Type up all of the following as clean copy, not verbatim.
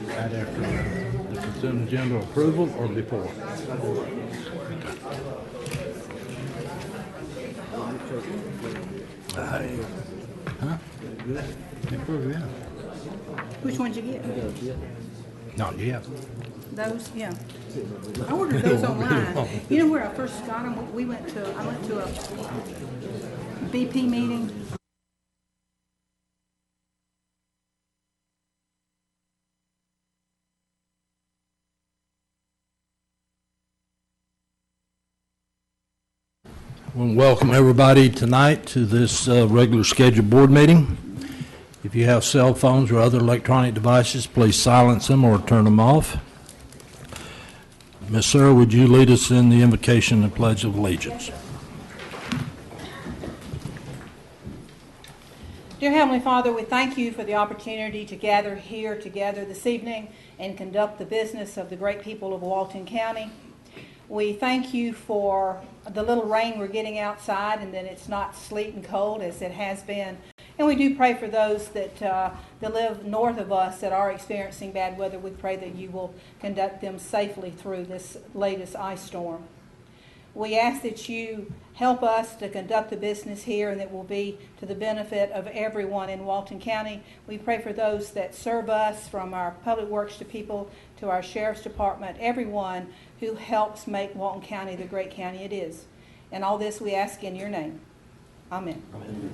Right after the consent agenda approval or before? Huh? Approve, yeah. Which ones you get? Not yet. Those, yeah. I ordered those online. You know where I first got them? I went to a BP meeting. I want to welcome everybody tonight to this regular scheduled board meeting. If you have cell phones or other electronic devices, please silence them or turn them off. Ms. Sarah, would you lead us in the invocation and pledge of allegiance? Dear Heavenly Father, we thank you for the opportunity to gather here together this evening and conduct the business of the great people of Walton County. We thank you for the little rain we're getting outside and that it's not sleet and cold as it has been. And we do pray for those that live north of us that are experiencing bad weather. We pray that you will conduct them safely through this latest ice storm. We ask that you help us to conduct the business here and that will be to the benefit of everyone in Walton County. We pray for those that serve us, from our public works to people to our sheriff's department, everyone who helps make Walton County the great county it is. And all this we ask in your name. Amen. Amen.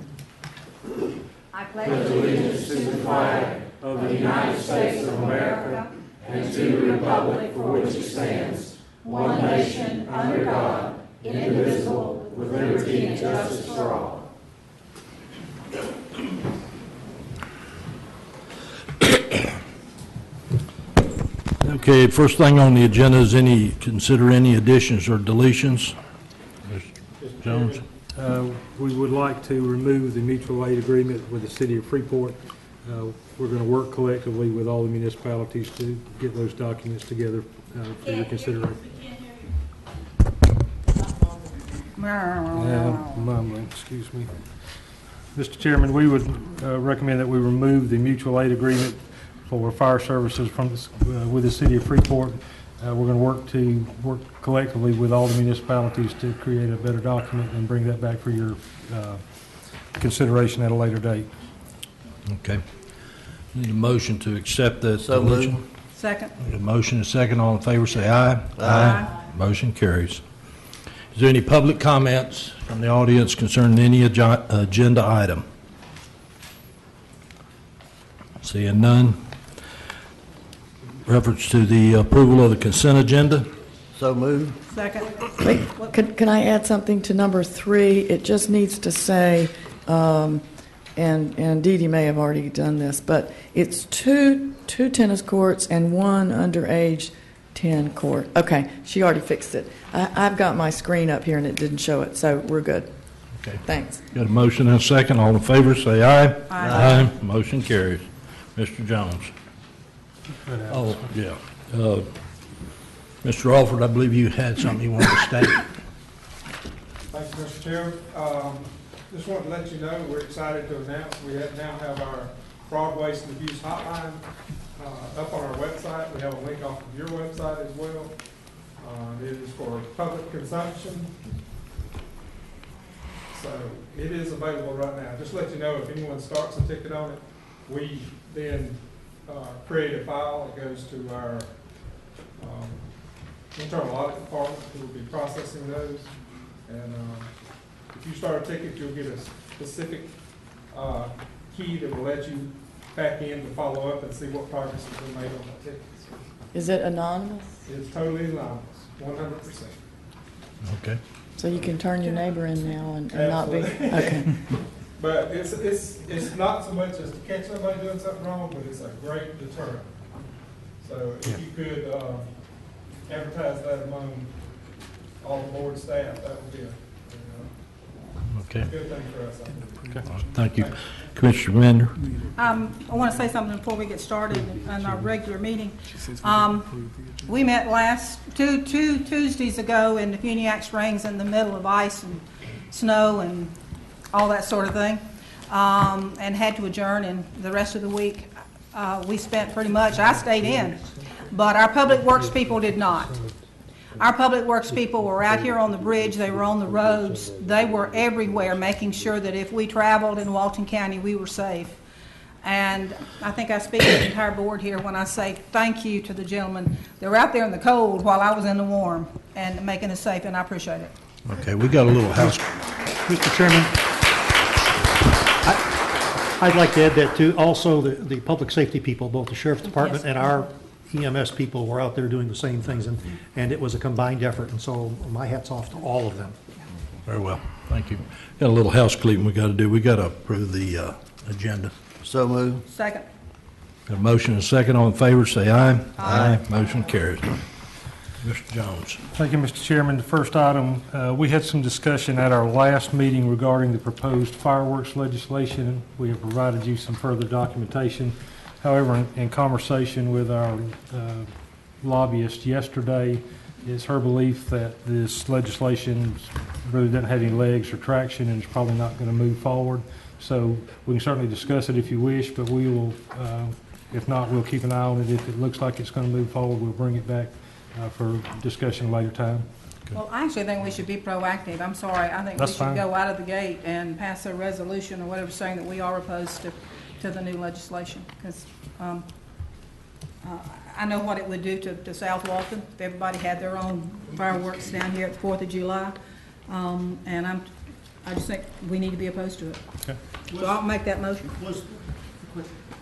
I pledge allegiance to the flag of the United States of America and to the republic for which it stands, one nation, under God, indivisible, with liberty and justice for all. Okay, first thing on the agenda is consider any additions or deletions. Mr. Jones? We would like to remove the mutual aid agreement with the city of Freeport. We're going to work collectively with all the municipalities to get those documents together for your consideration. Mumbling, excuse me. Mr. Chairman, we would recommend that we remove the mutual aid agreement for fire services from with the city of Freeport. We're going to work collectively with all the municipalities to create a better document and bring that back for your consideration at a later date. Okay. Need a motion to accept that So deletion. moved. Second. Need a motion and a second. All in favor say aye. Aye. Motion carries. Is there any public comments from the audience concerning any agenda item? Seeing none. Reference to the approval of the consent agenda. So moved. Second. Wait, can I add something to number 3? It just needs to say, and Dee Dee may have already done this, but it's two tennis courts and one underage 10 court. Okay, she already fixed it. I've got my screen up here and it didn't show it, so we're good. Okay. Thanks. Got a motion and a second. All in favor say aye. Aye. Aye. Motion carries. Mr. Jones. Oh, yeah. Mr. Alford, I believe you had something you wanted to state. Thank you, Mr. Chair. Just wanted to let you know we're excited to announce we now have our fraud, waste, and abuse hotline up on our website. We have a link off of your website as well. It is for public consumption. So it is available right now. Just to let you know, if anyone starts a ticket on it, we then create a file. It goes to our internal audit department who will be processing those. And if you start a ticket, you'll get a specific key that will let you back in to follow up and see what progress has been made on that ticket. Is it anonymous? It's totally anonymous, 100%. Okay. So you can turn your neighbor in now and not be, Absolutely. okay. But it's not so much as to catch somebody doing something wrong, but it's a great deterrent. So if you could advertise that among all the board staff, that would be Okay. a good thing for us, I think. Thank you. Commissioner Bender? I want to say something before we get started in our regular meeting. We met two Tuesdays ago in the Funiac Springs in the middle of ice and snow and all that sort of thing, and had to adjourn, and the rest of the week we spent pretty much, I stayed in, but our public works people did not. Our public works people were out here on the bridge, they were on the roads, they were everywhere making sure that if we traveled in Walton County, we were safe. And I think I speak for the entire board here when I say thank you to the gentlemen. They were out there in the cold while I was in the warm and making us safe, and I appreciate it. Okay, we got a little house. Mr. Chairman, I'd like to add that too. Also, the public safety people, both the sheriff's department and our EMS people were out there doing the same things, and it was a combined effort, and so my hat's off to all of them. Very well, thank you. Got a little house cleaning we got to do. We got to approve the agenda. So moved. Second. Got a motion and a second. All in favor, say aye. Aye. Motion carries. Mr. Jones. Thank you, Mr. Chairman. The first item, we had some discussion at our last meeting regarding the proposed fireworks legislation. We have provided you some further documentation. However, in conversation with our lobbyist yesterday, it's her belief that this legislation really doesn't have any legs or traction and it's probably not going to move forward. So we can certainly discuss it if you wish, but we will, if not, we'll keep an eye on it. If it looks like it's going to move forward, we'll bring it back for discussion at a later time. Well, I actually think we should be proactive. I'm sorry. I think we That's should fine. go out of the gate and pass a resolution or whatever saying that we are opposed to the new legislation. Because I know what it would do to South Walton if everybody had their own fireworks down here at the 4th of July. And I just think we need to be opposed to it. Okay. So I'll make that motion.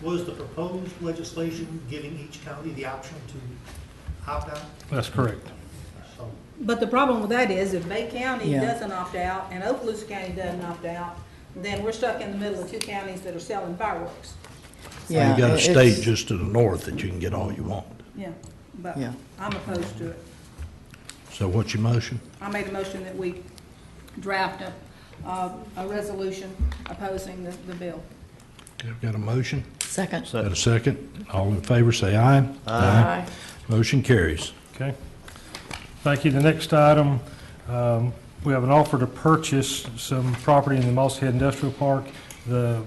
Was the proposed legislation giving each county the option to opt out? That's correct. So, But the problem with that is if Bay County Yeah. doesn't opt out and Okaloosa County doesn't opt out, then we're stuck in the middle of two counties that are selling fireworks. Yeah, You got a it's- state just to the north that you can get all you want. Yeah, but Yeah. I'm opposed to it. So what's your motion? I made a motion that we draft a resolution opposing the bill. Okay, got a motion? Second. Got a second? All in favor, say aye. Aye. Motion carries. Okay. Thank you. The next item, we have an offer to purchase some property in the Mossy Head Industrial Park. The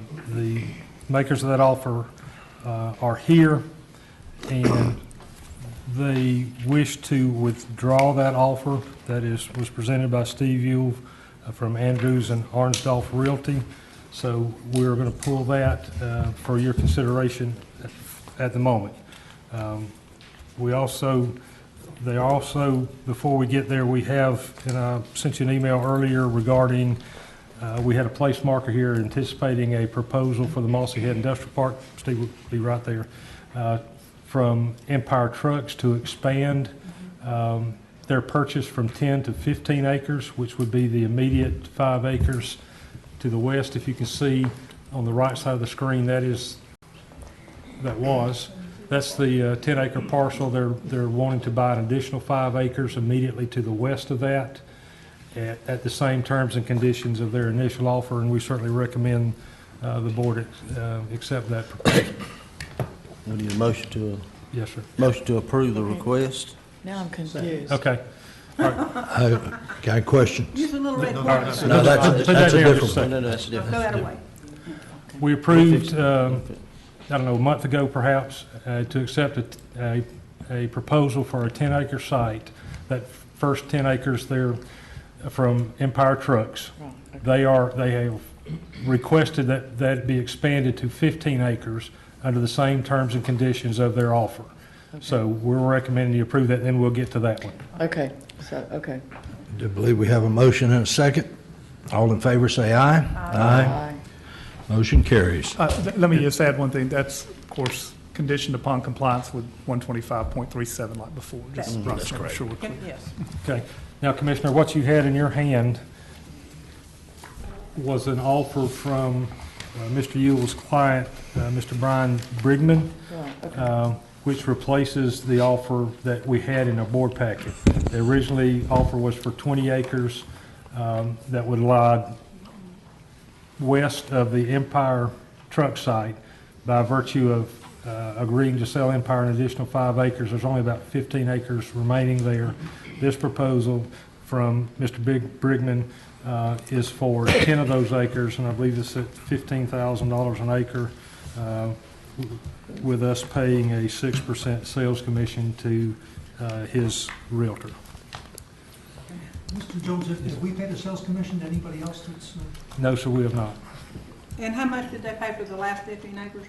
makers of that offer are here, and they wish to withdraw that offer that was presented by Steve Yule from Andrews and Arnsdorf Realty. So we're going to pull that for your consideration at the moment. They also, before we get there, we have, and I sent you an email earlier regarding, we had a place marker here anticipating a proposal for the Mossy Head Industrial Park. Steve will be right there. From Empire Trucks to expand their purchase from 10 to 15 acres, which would be the immediate 5 acres to the west. If you can see on the right side of the screen, that's the 10-acre parcel. They're wanting to buy an additional 5 acres immediately to the west of that at the same terms and conditions of their initial offer, and we certainly recommend the board accept that proposal. We need a motion to approve the request. Now I'm confused. Okay. Got a question? Use a little red All marker. right. No, that's Put a that here in different just a one. No, that's Throw different. that away. We approved, I don't know, a month ago perhaps, to accept a proposal for a 10-acre site. That first 10 acres there from Empire Trucks. They have requested that it be expanded to 15 acres under the same terms and conditions of their offer. So we're recommending you approve that, and then we'll get to that one. Okay, okay. Do believe we have a motion and a second. All in favor, say aye. Aye. Motion carries. Let me just add one thing. That's, of course, conditioned upon compliance with 125.37 like before. Just That's making sure we're clear. Yes. Okay. Now, Commissioner, what you had in your hand was an offer from Mr. Yule's client, Mr. Brian Brigman. Right, okay. which replaces the offer that we had in our board packet. The originally offer was for 20 acres that would lie west of the Empire truck site. By virtue of agreeing to sell Empire an additional 5 acres, there's only about 15 acres remaining there. This proposal from Mr. Brigman is for 10 of those acres, and I believe it's at $15,000 an acre, with us paying a 6% sales commission to his realtor. Mr. Jones, have we paid a sales commission to anybody else that's? No, sir, we have not. And how much did they pay for the last 15 acres?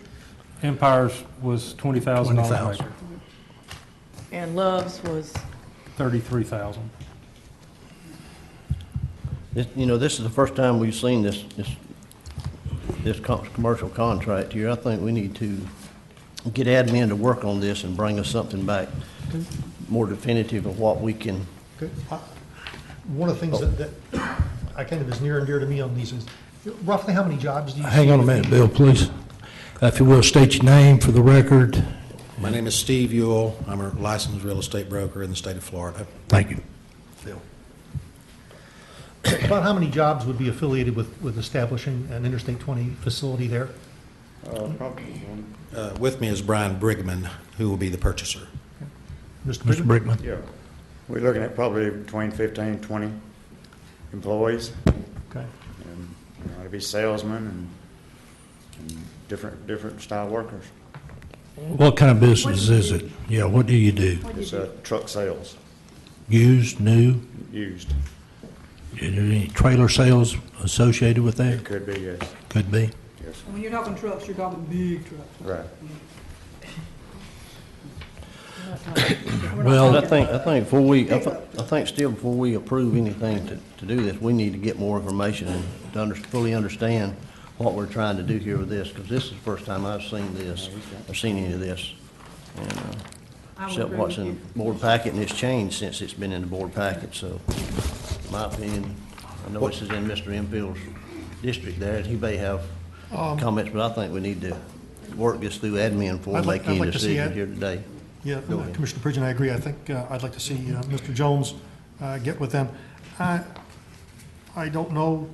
Empire's was $20,000 an $20,000. acre, And Love's was, $33,000. This is the first time we've seen this commercial contract here. I think we need to get admin to work on this and bring us something back more definitive of what we can. Okay. One of the things that I kind of is near and dear to me on these is roughly how many jobs do you see? Hang on a minute, Bill, please. If you will, state your name for the record. My name is Steve Ewell. I'm a licensed real estate broker in the state of Florida. Thank you. Bill. About how many jobs would be affiliated with establishing an Interstate 20 facility there? With me is Brian Brigman, who will be the purchaser. Mr. Brickman. Yeah, we're looking at probably between 15 and 20 employees. Okay. And, it'll be salesmen and different style workers. What kind of business is it? Yeah, what do you do? It's truck sales, Used, new? used. Is there any trailer sales associated with that? It could be, yes. Could be. Yes, When you're talking trucks, you're talking big trucks. right. Well, I think still before we approve anything to do this, we need to get more information and to fully understand what we're trying to do here with this, because this is the first time I've seen this, or seen any of this. And, I would except agree what's with in you. the board packet, and it's changed since it's been in the board packet, so, in my opinion, I know this is in Mr. Enfield's district there, and he may have comments, but I think we need to work this through admin before we I'd make like any to see decision it. here today. Yeah, Go ahead. Commissioner Pridgen, I agree. I think I'd like to see Mr. Jones get with them. I don't know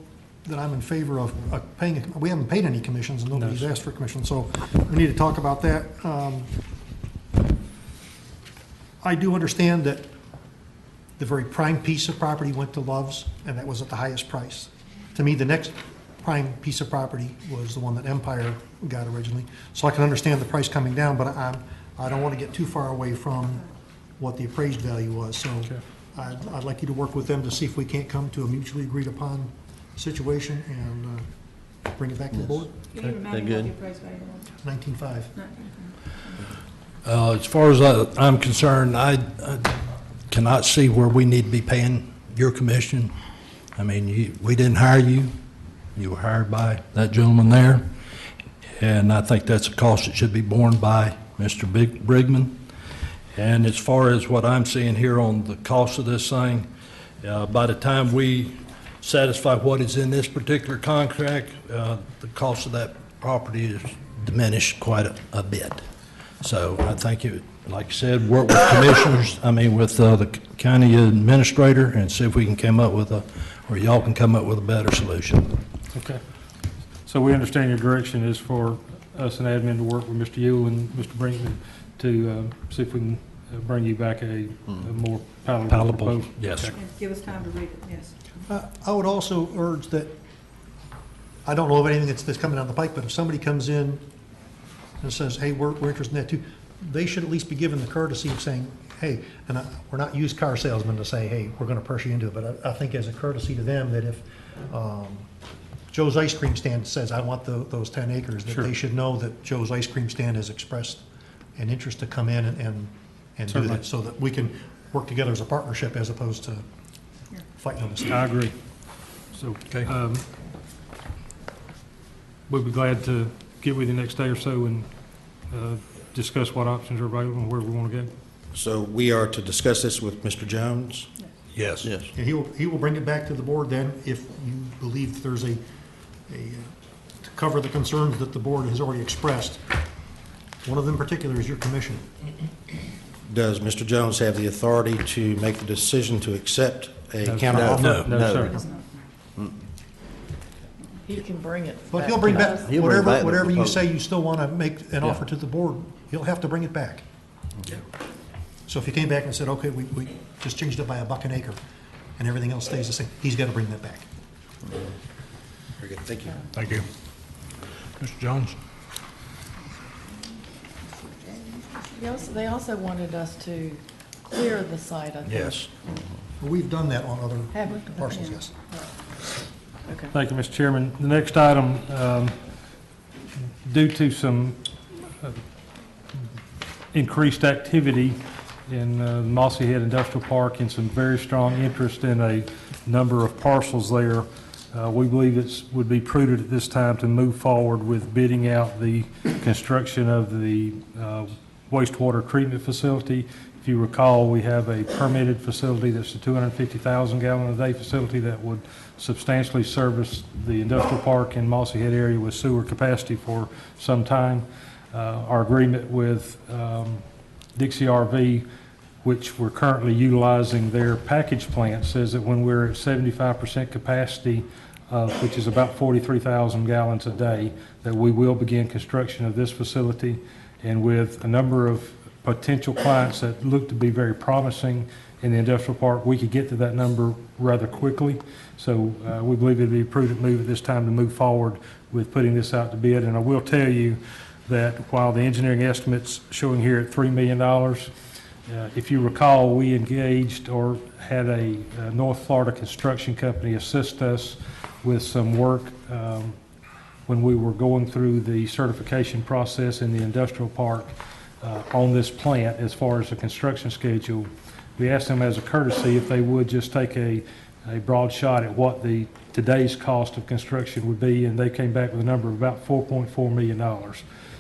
that I'm in favor of paying, we haven't paid any commissions, and nobody's asked for commissions, so we need to talk about that. I do understand that the very prime piece of property went to Love's, and that was at the highest price. To me, the next prime piece of property was the one that Empire got originally. So I can understand the price coming down, but I don't want to get too far away from what the appraised value was. So I'd like you to work with them to see if we can't come to a mutually agreed upon situation and bring it back to the board. Can you remind They're me what good. the appraised value was? 19.5. as far as I'm concerned, I cannot see where we need to be paying your commission. I mean, we didn't hire you. You were hired by that gentleman there. And I think that's a cost that should be borne by Mr. Brigman. And as far as what I'm seeing here on the cost of this thing, by the time we satisfy what is in this particular contract, the cost of that property is diminished quite a bit. So I think it, like I said, work with commissioners, with the county administrator, and see if we can come up with or y'all can come up with a better solution. Okay. So we understand your direction is for us and admin to work with Mr. Yule and Mr. Brinkman to see if we can bring you back a more palatable proposal. Yes, sir. Okay. And give us time to read it, yes. I would also urge that, I don't know of anything that's coming down the pike, but if somebody comes in and says, hey, we're interested in that too, they should at least be given the courtesy of saying, hey, and we're not used car salesmen to say, hey, we're going to pressure you into it, but I think as a courtesy to them that if Joe's Ice Cream Stand says, I want those 10 acres, that Sure. they should know that Joe's Ice Cream Stand has expressed an interest to come in and do Certainly. that, so that we can work together as a partnership as opposed to fighting on the side. I agree. So, we'll be glad to get with you next day or so and discuss what options are available and where we want to go. So we are to discuss this with Mr. Jones? Yes. Yes. And he will bring it back to the board then if you believe that there's to cover the concerns that the board has already expressed. One of them in particular is your commission. Does Mr. Jones have the authority to make the decision to accept a counteroffer? No, sir. He can bring it Well, back. he'll bring to back, us. He'll bring back the whatever you proposal. say you still want to make an offer to the board, he'll have to bring it back. So if he came back and said, okay, we just changed it by $1 an acre, and everything else stays the same, he's got to bring that back. Very good, thank you. Thank you. Mr. Jones? They also wanted us to clear the site, I think. Yes. We've done that on other Have we? parcels, yes. Okay. Thank you, Mr. Chairman. The next item, due to some increased activity in Mossy Head Industrial Park and some very strong interest in a number of parcels there, we believe it would be prudent at this time to move forward with bidding out the construction of the wastewater treatment facility. If you recall, we have a permitted facility that's a 250,000 gallon a day facility that would substantially service the industrial park and Mossy Head area with sewer capacity for some time. Our agreement with Dixie RV, which we're currently utilizing their package plant, says that when we're at 75% capacity, which is about 43,000 gallons a day, that we will begin construction of this facility. And with a number of potential clients that look to be very promising in the industrial park, we could get to that number rather quickly. So we believe it'd be a prudent move at this time to move forward with putting this out to bid. And I will tell you that while the engineering estimate's showing here at $3 million, if you recall, we engaged or had a North Florida construction company assist us with some work when we were going through the certification process in the industrial park on this plant as far as the construction schedule. We asked them as a courtesy if they would just take a broad shot at what today's cost of construction would be, and they came back with a number of about $4.4 million.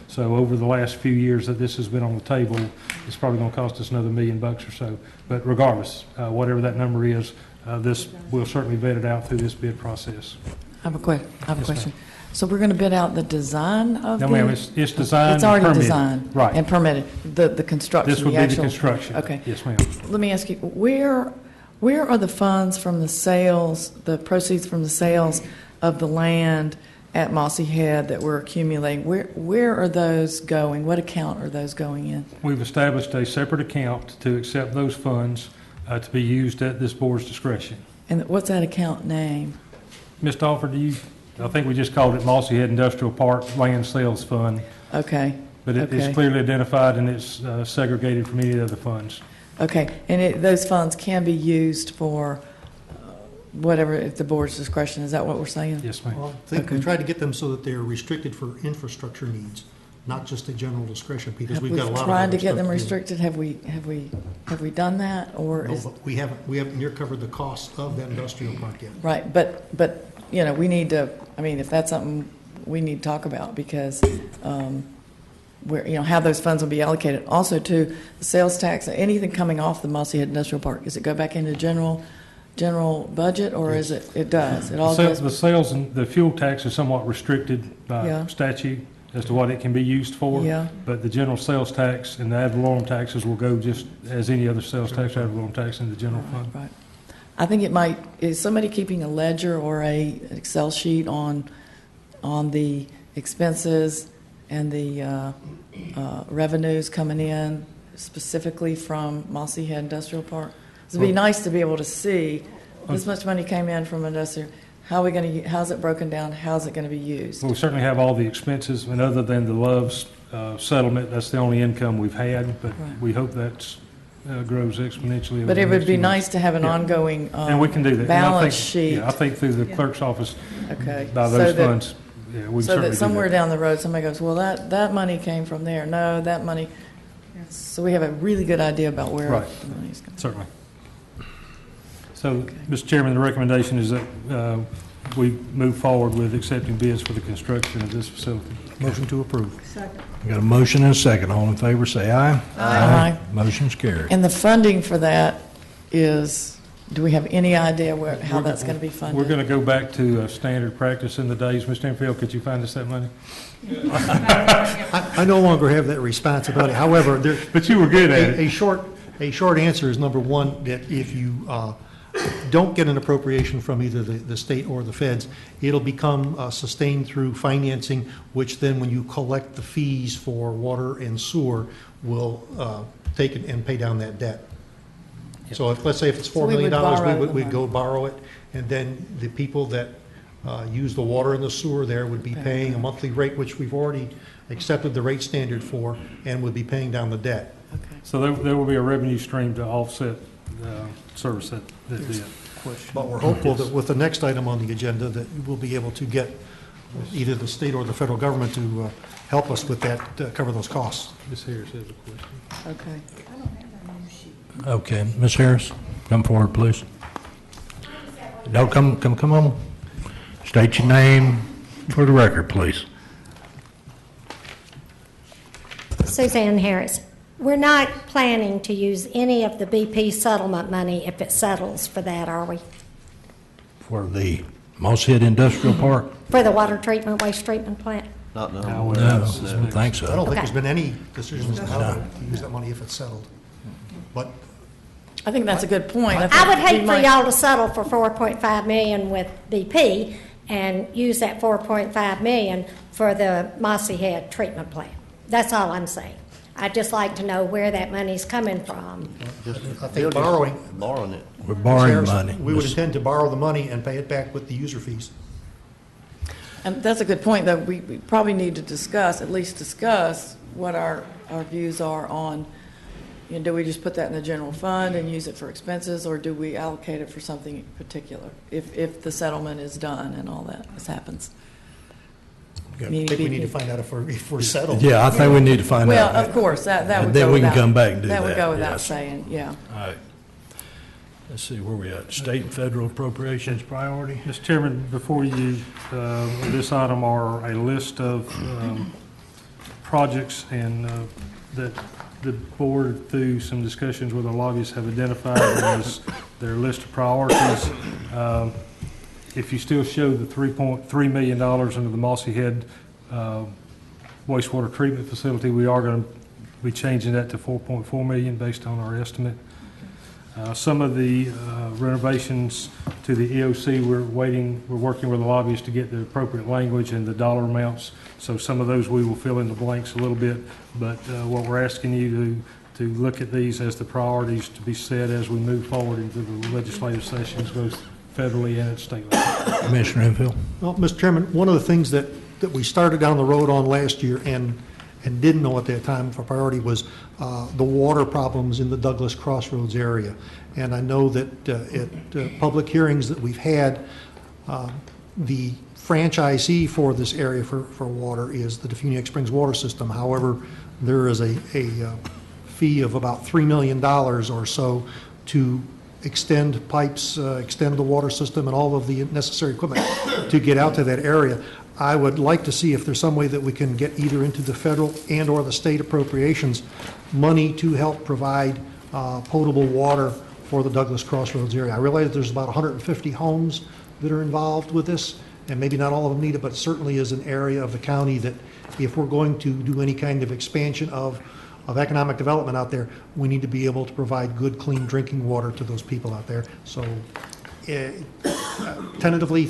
So over the last few years that this has been on the table, it's probably going to cost us another $1 million or so. But regardless, whatever that number is, this will certainly vet it out through this bid process. I have a question. So we're going to bid out the design of No, the? ma'am, it's designed It's and already permitted. designed? Right. And permitted, the construction, This would the be the actual? construction. Okay. Yes, ma'am. Let me ask you, where are the funds from the sales, the proceeds from the sales of the land at Mossy Head that we're accumulating? Where are those going? What account are those going in? We've established a separate account to accept those funds to be used at this board's discretion. And what's that account name? Mr. Alford, I think we just called it Mossy Head Industrial Park Land Sales Fund, Okay. but it's Okay. clearly identified and it's segregated from any other funds. Okay, and those funds can be used for whatever, at the board's discretion, is that what we're saying? Yes, ma'am. Well, I think we Okay. tried to get them so that they're restricted for infrastructure needs, not just a general discretion, because Have we've we got a lot of. tried other to get stuff them do. restricted? Have we done that, or No, is, but we haven't near covered the costs of that industrial park yet. right, but, we need to, if that's something we need to talk about, because, how those funds will be allocated. Also, too, the sales tax, anything coming off the Mossy Head Industrial Park, does it go back into general budget, or is it does? It all goes, The sales and the fuel tax is somewhat restricted by Yeah. statute as to what it can be used for. Yeah. But the general sales tax and the ad valorem taxes will go just as any other sales tax or ad valorem tax in the general fund. right. I think is somebody keeping a ledger or an Excel sheet on the expenses and the revenues coming in specifically from Mossy Head Industrial Park? It'd be nice to be able to see this much money came in from industrial. How's it broken down? How's it going to be used? Well, we certainly have all the expenses, and other than the Love's settlement, that's the only income we've had, but Right. we hope that grows exponentially. over But the it would next be few months. nice to have an Yeah. ongoing And we can do that. And I balance think- sheet. Yeah, I think through the clerk's office, Okay. by So those that- funds, yeah, we can So certainly that do somewhere that. down the road, somebody goes, well, that money came from there. No, that money. So we have a really good idea about where Right. the money's going. Certainly. So, Mr. Chairman, the recommendation is that we move forward with accepting bids for the construction of this facility. Motion to approve. We got a motion and a second. All in favor, say aye. Aye. Motion's carried. And the funding for that is do we have any idea how that's going to be funded? We're going to go back to standard practice in the days. Mr. Enfield, could you find us that money? I no longer have that responsibility. However, But you were good at it. a short answer is, number one, that if you don't get an appropriation from either the state or the feds, it'll become sustained through financing, which then when you collect the fees for water and sewer, will take it and pay down that debt. So let's say if it's $4 million, we'd go borrow it, and then the people that use the water and the sewer there would be paying a monthly rate, which we've already accepted the rate standard for, and would be paying down the debt. So there will be a revenue stream to offset service that debt. But we're hopeful that with the next item on the agenda, that we'll be able to get either the state or the federal government to help us with that, cover those costs. Ms. Harris has a question. Okay. Okay, Ms. Harris, come forward, please. No, come on. State your name for the record, please. Suzanne Harris. We're not planning to use any of the BP settlement money if it settles for that, are we? For the Moss Head Industrial Park? For the water treatment, waste treatment plant? No, I don't think I don't so. think Okay. there's been any decisions on how to use that money if it's settled. But I think that's a good point. I would think hate we for might- y'all to settle for $4.5 million with BP and use that $4.5 million for the Mossy Head treatment plant. That's all I'm saying. I'd just like to know where that money's coming from. I think borrowing. We're borrowing Harris, money. We would intend to borrow the money and pay it back with the user fees. And that's a good point, though. We probably need to at least discuss what our views are on, do we just put that in the general fund and use it for expenses, or do we allocate it for something particular if the settlement is done and all that happens? I think we need to find out if we're settled. Yeah, I think we need to find out. Well, of course, that would And go then we can without- come back and do that. That would go without yes. saying, yeah. All right. Let's see, where we at? State and federal appropriations priority? Mr. Chairman, before you, this item are a list of projects and that the board, through some discussions with the lobbyists, have identified as their list of priorities. If you still show the $3.3 million under the Mossy Head wastewater treatment facility, we are going to be changing that to $4.4 million based on our estimate. Some of the renovations to the EOC, we're working with the lobbyists to get the appropriate language and the dollar amounts. So some of those we will fill in the blanks a little bit, but what we're asking you to look at these as the priorities to be set as we move forward into the legislative sessions, both federally and at state level. Commissioner Enfield? Well, Mr. Chairman, one of the things that we started down the road on last year and didn't know at that time for priority was the water problems in the Douglas Crossroads area. And I know that at public hearings that we've had, the franchisee for this area for water is the Defuniak Springs Water System. However, there is a fee of about $3 million or so to extend pipes, extend the water system and all of the necessary equipment to get out to that area. I would like to see if there's some way that we can get either into the federal and or the state appropriations money to help provide potable water for the Douglas Crossroads area. I realize that there's about 150 homes that are involved with this, and maybe not all of them need it, but certainly is an area of the county that if we're going to do any kind of expansion of economic development out there, we need to be able to provide good, clean drinking water to those people out there. So tentatively,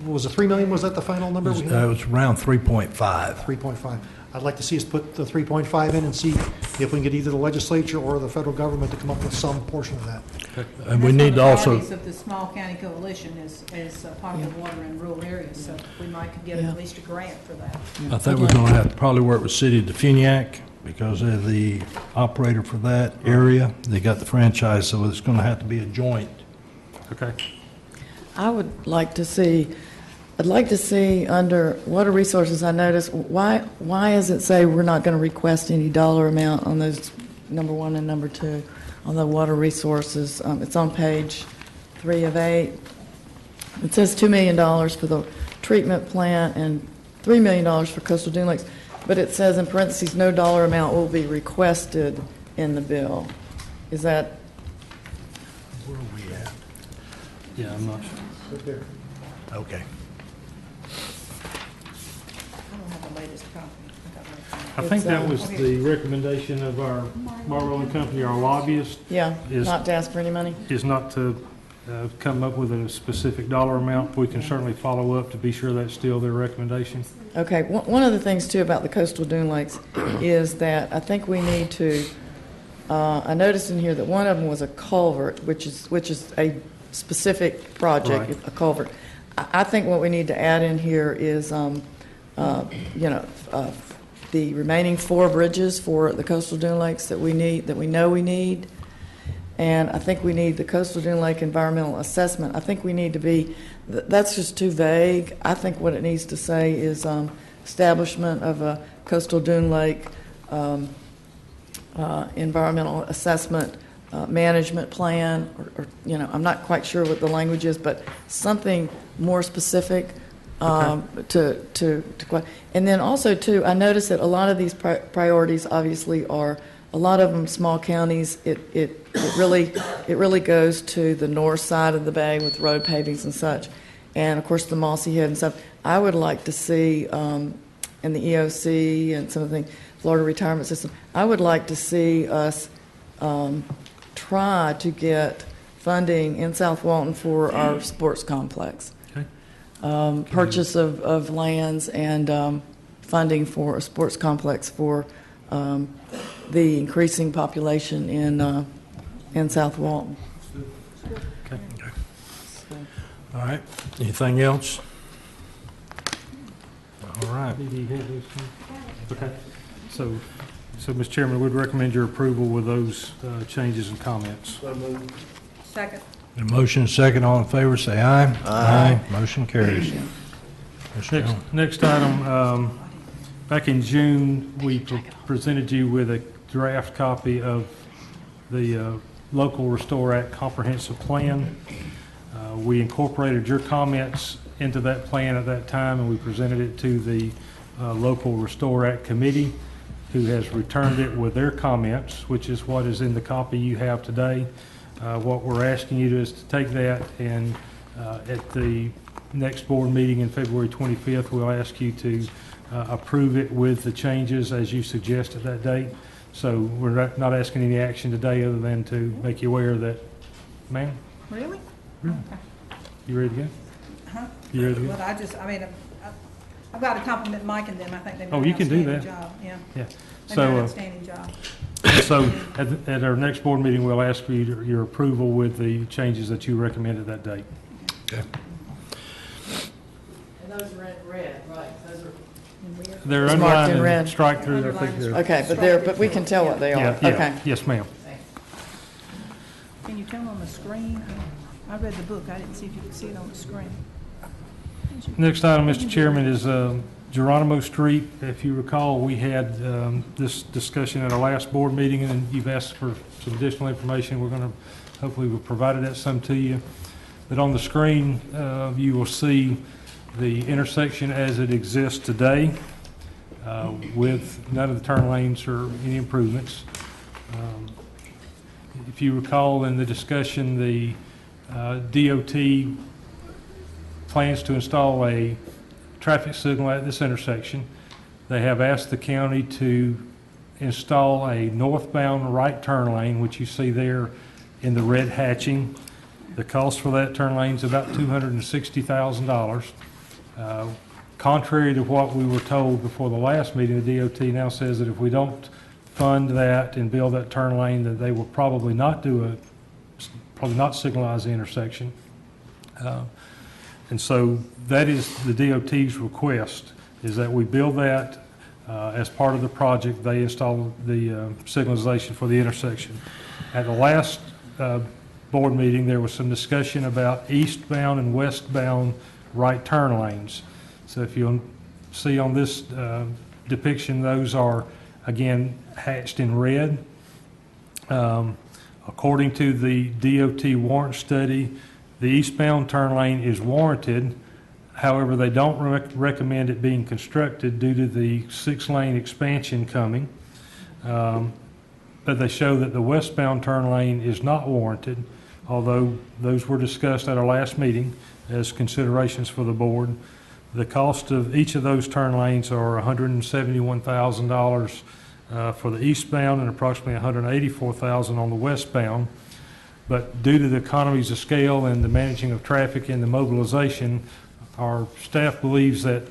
was it $3 million? Was that the final number we had? It was around 3.5. 3.5. I'd like to see us put the 3.5 in and see if we can get either the legislature or the federal government to come up with some portion of that. And we need to also, That's one of the priorities of the Small County Coalition is potable water in rural areas, so we might could get at least a grant for that. I think we're going to have to probably work with City of Defuniak because they're the operator for that area. They got the franchise, so it's going to have to be a joint. Okay. I'd like to see under water resources, I noticed, why does it say we're not going to request any dollar amount on those number 1 and number 2 on the water resources? It's on page 3 of 8. It says $2 million for the treatment plant and $3 million for coastal dune lakes, but it says in parentheses, no dollar amount will be requested in the bill. Is that? Where are we at? Yeah, I'm not sure. Okay. I don't have the latest copy. I think that was the recommendation of our Marlowe and Company, our lobbyist, Yeah, is- not to ask for any money? is not to come up with a specific dollar amount. We can certainly follow up to be sure that's still their recommendation. Okay, one of the things too about the coastal dune lakes is that I think we need to, I noticed in here that one of them was a culvert, which is a specific project, Right. a culvert. I think what we need to add in here is, the remaining 4 bridges for the coastal dune lakes that we need, that we know we need. And I think we need the coastal dune lake environmental assessment. I think we need to be, that's just too vague. I think what it needs to say is establishment of a coastal dune lake environmental assessment management plan, or I'm not quite sure what the language is, but something more specific and then also too, I noticed that a lot of these priorities obviously are, a lot of them small counties. It really goes to the north side of the bay with road pavings and such, and of course the Mossy Head and stuff. I would like to see in the EOC and some of the things, Florida Retirement System. I would like to see us try to get funding in South Walton for our sports complex. Purchase of lands and funding for a sports complex for the increasing population in South Walton. Okay. All right. Anything else? All right. Okay. So, Mr. Chairman, we'd recommend your approval with those changes and comments. Second. A motion second, all in favor, say aye. Aye. Motion carries. Mr. Jones. Next item, back in June, we presented you with a draft copy of the Local Restore Act Comprehensive Plan. We incorporated your comments into that plan at that time, and we presented it to the Local Restore Act Committee, who has returned it with their comments, which is what is in the copy you have today. What we're asking you to is to take that, and at the next board meeting in February 25th, we'll ask you to approve it with the changes as you suggested that date. So we're not asking any action today other than to make you aware that, ma'am, Really? you ready to go? Huh? You ready to go? Well, I've got to compliment Mike and them. I think they've done Oh, an you can do outstanding that. job. Yeah. Yeah. They've done an So, outstanding job. so at our next board meeting, we'll ask for your approval with the changes that you recommended that date. Okay. And those are in red, right? Those are. They're It's marked underlined in and red. strike through. I think Underlined. they're- Okay, but we can tell what they are. Yeah, yeah. Okay. Yes, ma'am. Can you tell on the screen? I read the book. I didn't see if you could see it on the screen. Next item, Mr. Chairman, is Geronimo Street. If you recall, we had this discussion at our last board meeting, and you've asked for some additional information. We're going to, hopefully we've provided that some to you. But on the screen, you will see the intersection as it exists today, with none of the turn lanes or any improvements. If you recall in the discussion, the DOT plans to install a traffic signal at this intersection. They have asked the county to install a northbound right turn lane, which you see there in the red hatching. The cost for that turn lane is about $260,000. Contrary to what we were told before the last meeting, the DOT now says that if we don't fund that and build that turn lane, that they will probably not signalize the intersection. And so that is the DOT's request, is that we build that as part of the project. They install the signalization for the intersection. At the last board meeting, there was some discussion about eastbound and westbound right turn lanes. So if you'll see on this depiction, those are, again, hatched in red. According to the DOT warrant study, the eastbound turn lane is warranted. However, they don't recommend it being constructed due to the 6-lane expansion coming. But they show that the westbound turn lane is not warranted. although those were discussed at our last meeting as considerations for the board. The cost of each of those turn lanes are $171,000 for the eastbound and approximately $184,000 on the westbound. But due to the economies of scale and the managing of traffic and the mobilization, our staff believes that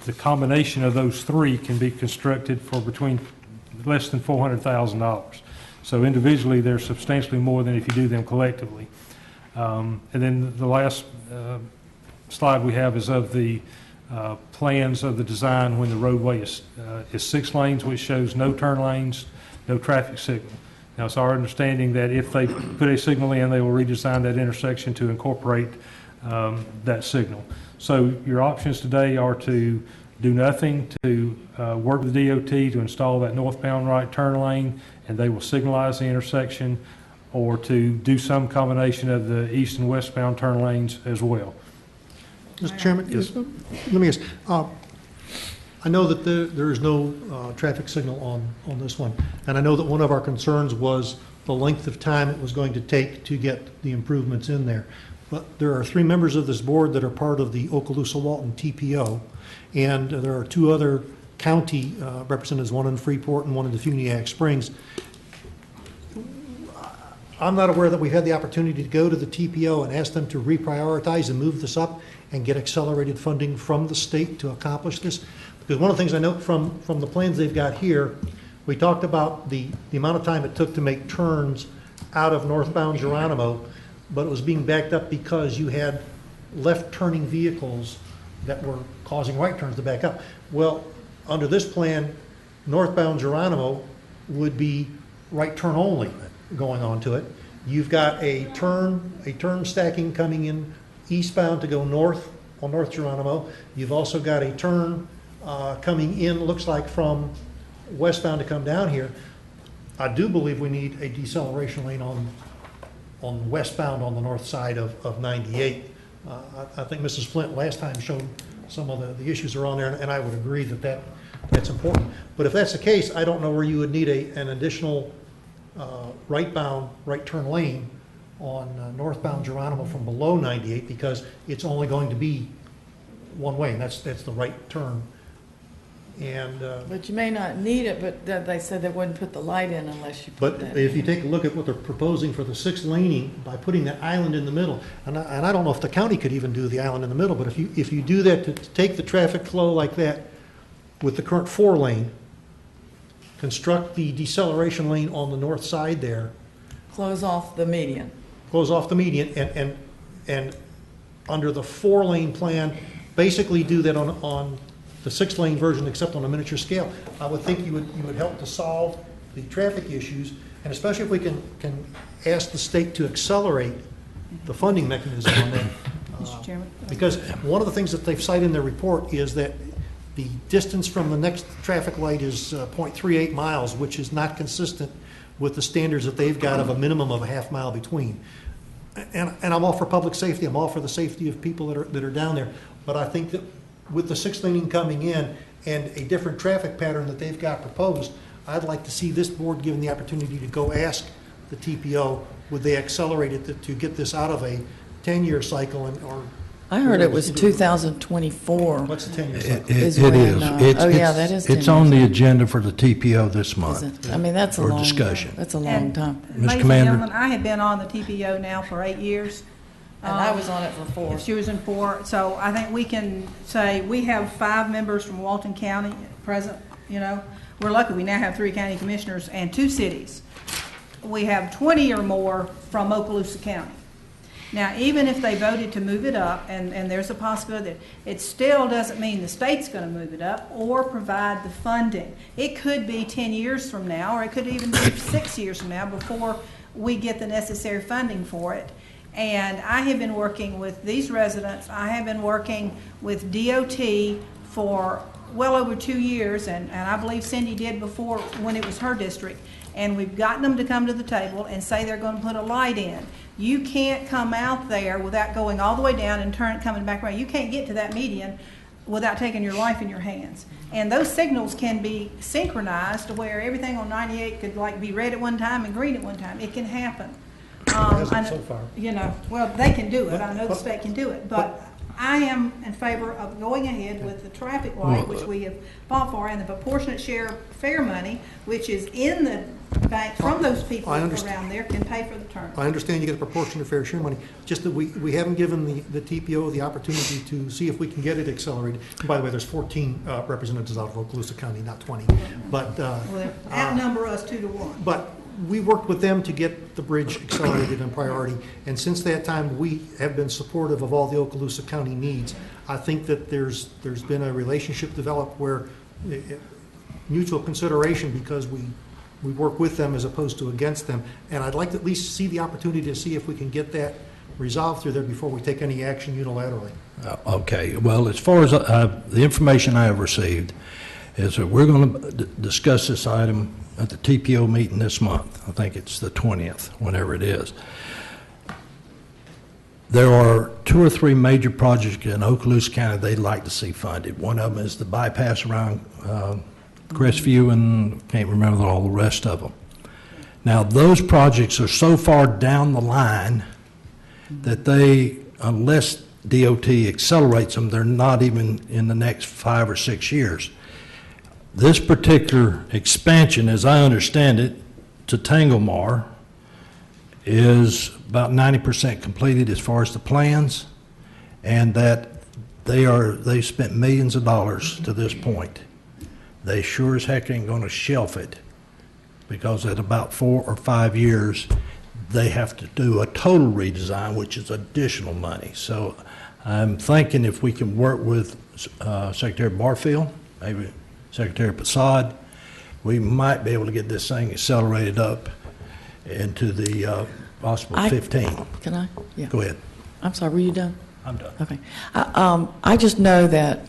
the combination of those three can be constructed for between less than $400,000. So individually, they're substantially more than if you do them collectively. And then the last slide we have is of the plans of the design when the roadway is 6 lanes, which shows no turn lanes, no traffic signal. Now, it's our understanding that if they put a signal in, they will redesign that intersection to incorporate that signal. So your options today are to do nothing, to work with DOT to install that northbound right turn lane, and they will signalize the intersection, or to do some combination of the east and westbound turn lanes as well. Mr. Chairman, let me ask, I know that there is no traffic signal on this one, and I know that one of our concerns was the length of time it was going to take to get the improvements in there. But there are 3 members of this board that are part of the Okaloosa-Walton TPO, and there are 2 other county representatives, one in Freeport and one in Defuniak Springs. I'm not aware that we've had the opportunity to go to the TPO and ask them to reprioritize and move this up and get accelerated funding from the state to accomplish this. Because one of the things I note from the plans they've got here, we talked about the amount of time it took to make turns out of northbound Geronimo, but it was being backed up because you had left-turning vehicles that were causing right turns to back up. Well, under this plan, northbound Geronimo would be right turn only going on to it. You've got a turn stacking coming in eastbound to go north on North Geronimo. You've also got a turn coming in, looks like from westbound to come down here. I do believe we need a deceleration lane on westbound on the north side of 98. I think Mrs. Flint last time showed some of the issues are on there, and I would agree that's important. But if that's the case, I don't know where you would need an additional right turn lane on northbound Geronimo from below 98, because it's only going to be one way, and that's the right turn. And But you may not need it, but they said they wouldn't put the light in unless you put but that. if you take a look at what they're proposing for the 6 laning, by putting that island in the middle, and I don't know if the county could even do the island in the middle, but if you do that to take the traffic flow like that with the current 4 lane, construct the deceleration lane on the north side there, Close off the median. close off the median, and under the 4 lane plan, basically do that on the 6 lane version, except on a miniature scale. I would think you would help to solve the traffic issues, and especially if we can ask the state to accelerate the funding mechanism on that. Mr. Chairman? Because one of the things that they've cited in their report is that the distance from the next traffic light is 0.38 miles, which is not consistent with the standards that they've got of a minimum of a half mile between. And I'm all for public safety. I'm all for the safety of people that are down there. But I think that with the 6 laning coming in and a different traffic pattern that they've got proposed, I'd like to see this board given the opportunity to go ask the TPO, would they accelerate it to get this out of a 10-year cycle or I heard it was 2024. what's the 10-year cycle? It Is is. when, It's- oh, yeah, that is 10 It's on the years. agenda for the TPO this Is month. it? I mean, that's a For long, discussion. that's a long And time. Ladies and Commander. gentlemen, I have been on the TPO now for 8 years. And I was on it for 4. She was in 4, so I think we can say we have 5 members from Walton County present, We're lucky we now have 3 county commissioners and 2 cities. We have 20 or more from Okaloosa County. Now, even if they voted to move it up, and there's a possibility, that it still doesn't mean the state's going to move it up or provide the funding. It could be 10 years from now, or it could even be 6 years from now before we get the necessary funding for it. And I have been working with these residents. I have been working with DOT for well over 2 years, and I believe Cindy did before when it was her district. And we've gotten them to come to the table and say they're going to put a light in. You can't come out there without going all the way down and coming back around. You can't get to that median without taking your life in your hands. And those signals can be synchronized to where everything on 98 could be red at one time and green at one time. It can happen. Hasn't I know- so far. You know, well, they can do it, I know the state can do it, but I am in favor of going ahead with the traffic light, which we have fought for, and the proportionate share fare money, which is in the bank from those people I understand. around there, can pay for the turn. I understand you get a proportionate fair share money, just that we haven't given the TPO the opportunity to see if we can get it accelerated. And by the way, there's 14 representatives out of Okaloosa County, not 20. But, Well, they outnumber us 2-1. but we worked with them to get the bridge accelerated and priority, and since that time, we have been supportive of all the Okaloosa County needs. I think that there's been a relationship developed where mutual consideration, because we work with them as opposed to against them, and I'd like to at least see the opportunity to see if we can get that resolved through there before we take any action unilaterally. Okay, well, as far as the information I have received is that we're going to discuss this item at the TPO meeting this month. I think it's the 20th, whenever it is. There are 2 or 3 major projects in Okaloosa County they'd like to see funded. One of them is the bypass around Crestview, and can't remember all the rest of them. Now, those projects are so far down the line that they, unless DOT accelerates them, they're not even in the next 5 or 6 years. This particular expansion, as I understand it, to Tanglemar is about 90% completed as far as the plans, and that they've spent millions of dollars to this point. They sure as heck ain't going to shelf it, because at about 4 or 5 years, they have to do a total redesign, which is additional money. So I'm thinking if we can work with Secretary Barfield, maybe Secretary Prasad, we might be able to get this thing accelerated up into the possible 15. Can I? Yeah. Go ahead. I'm sorry, were you done? I'm done. Okay. I just know that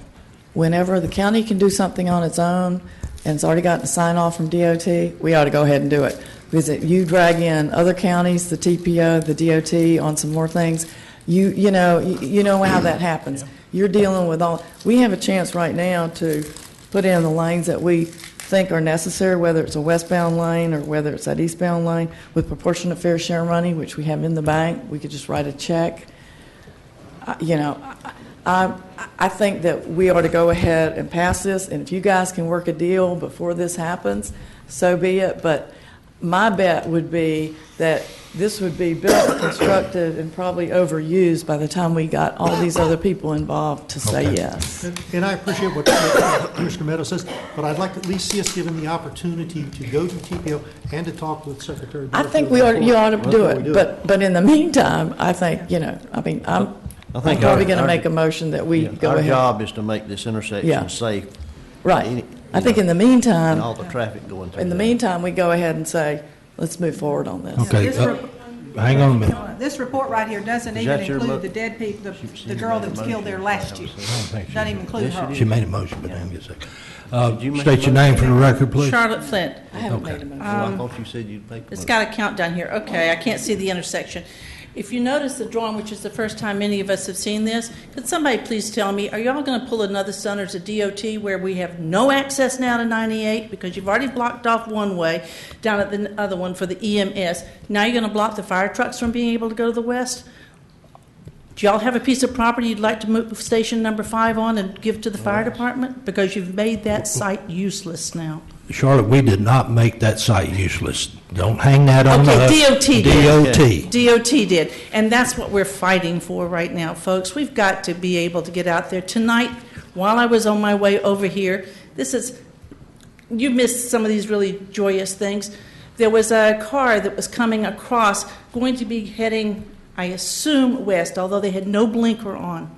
whenever the county can do something on its own and it's already gotten a sign off from DOT, we ought to go ahead and do it. Because you drag in other counties, the TPO, the DOT on some more things, you know how that happens. You're dealing with all, we have a chance right now to put in the lanes that we think are necessary, whether it's a westbound lane or whether it's that eastbound lane, with proportionate fair share money, which we have in the bank. We could just write a check. I think that we ought to go ahead and pass this, and if you guys can work a deal before this happens, so be it. But my bet would be that this would be built, constructed, and probably overused by the time we got all these other people involved to say yes. And I appreciate what Commissioner Meadows says, but I'd like to at least see us given the opportunity to go to TPO and to talk with Secretary I Barfield think you ought to do it, but in the meantime, I think, I'm probably going to make a motion that we go Our ahead. job is to make this Yeah. intersection safe. Right. I think in the meantime, And all the traffic going through. in the there. meantime, we go ahead and say, let's move forward on this. Okay, This hang on a minute. This report right here doesn't Is even that your include mo- the dead people, She the girl that made was a killed there motion. last year. I don't think she Doesn't did. even include Yes, she her. did. She made a motion, but hang on a second. Did you make State a your name for the record, please. Charlotte Flint. I haven't Okay. made a motion. Well, I thought you said you'd make the It's motion. got a countdown here. Okay, I can't see the intersection. If you notice the drawing, which is the first time many of us have seen this, could somebody please tell me, are y'all going to pull another stunt to DOT where we have no access now to 98 because you've already blocked off one way down at the other one for the EMS? Now you're going to block the fire trucks from being able to go to the west? Do y'all have a piece of property you'd like to move station number 5 on and give to the fire department? Because you've made that site useless now. Charlotte, we did not make that site useless. Don't hang that on Okay, us. DOT did. DOT. DOT did, and that's what we're fighting for right now, folks. We've got to be able to get out there. Tonight, while I was on my way over here, you missed some of these really joyous things. There was a car that was coming across, going to be heading, I assume, west, although they had no blinker on.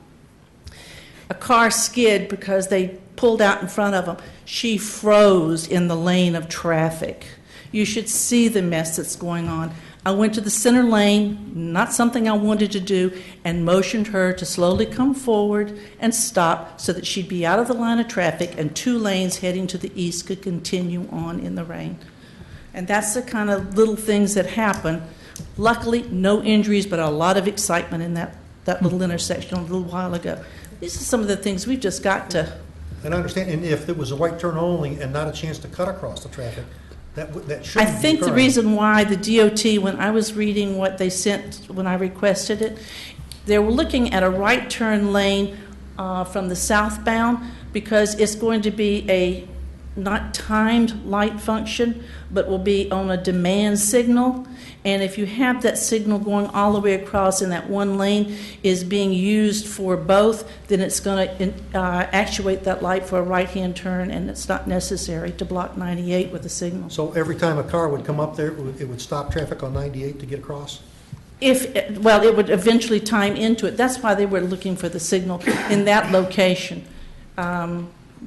A car skid because they pulled out in front of them. She froze in the lane of traffic. You should see the mess that's going on. I went to the center lane, not something I wanted to do, and motioned her to slowly come forward and stop so that she'd be out of the line of traffic and 2 lanes heading to the east could continue on in the rain. And that's the kind of little things that happen. Luckily, no injuries, but a lot of excitement in that little intersection a little while ago. These are some of the things we've just got to. And I understand, and if it was a white turn only and not a chance to cut across the traffic, That should I be think the occurring. reason why the DOT, when I was reading what they sent when I requested it, they were looking at a right turn lane from the southbound because it's going to be a not timed light function, but will be on a demand signal. And if you have that signal going all the way across and that one lane is being used for both, then it's going to actuate that light for a right-hand turn, and it's not necessary to block 98 with a signal. So every time a car would come up there, it would stop traffic on 98 to get across? Well, it would eventually time into it. That's why they were looking for the signal in that location.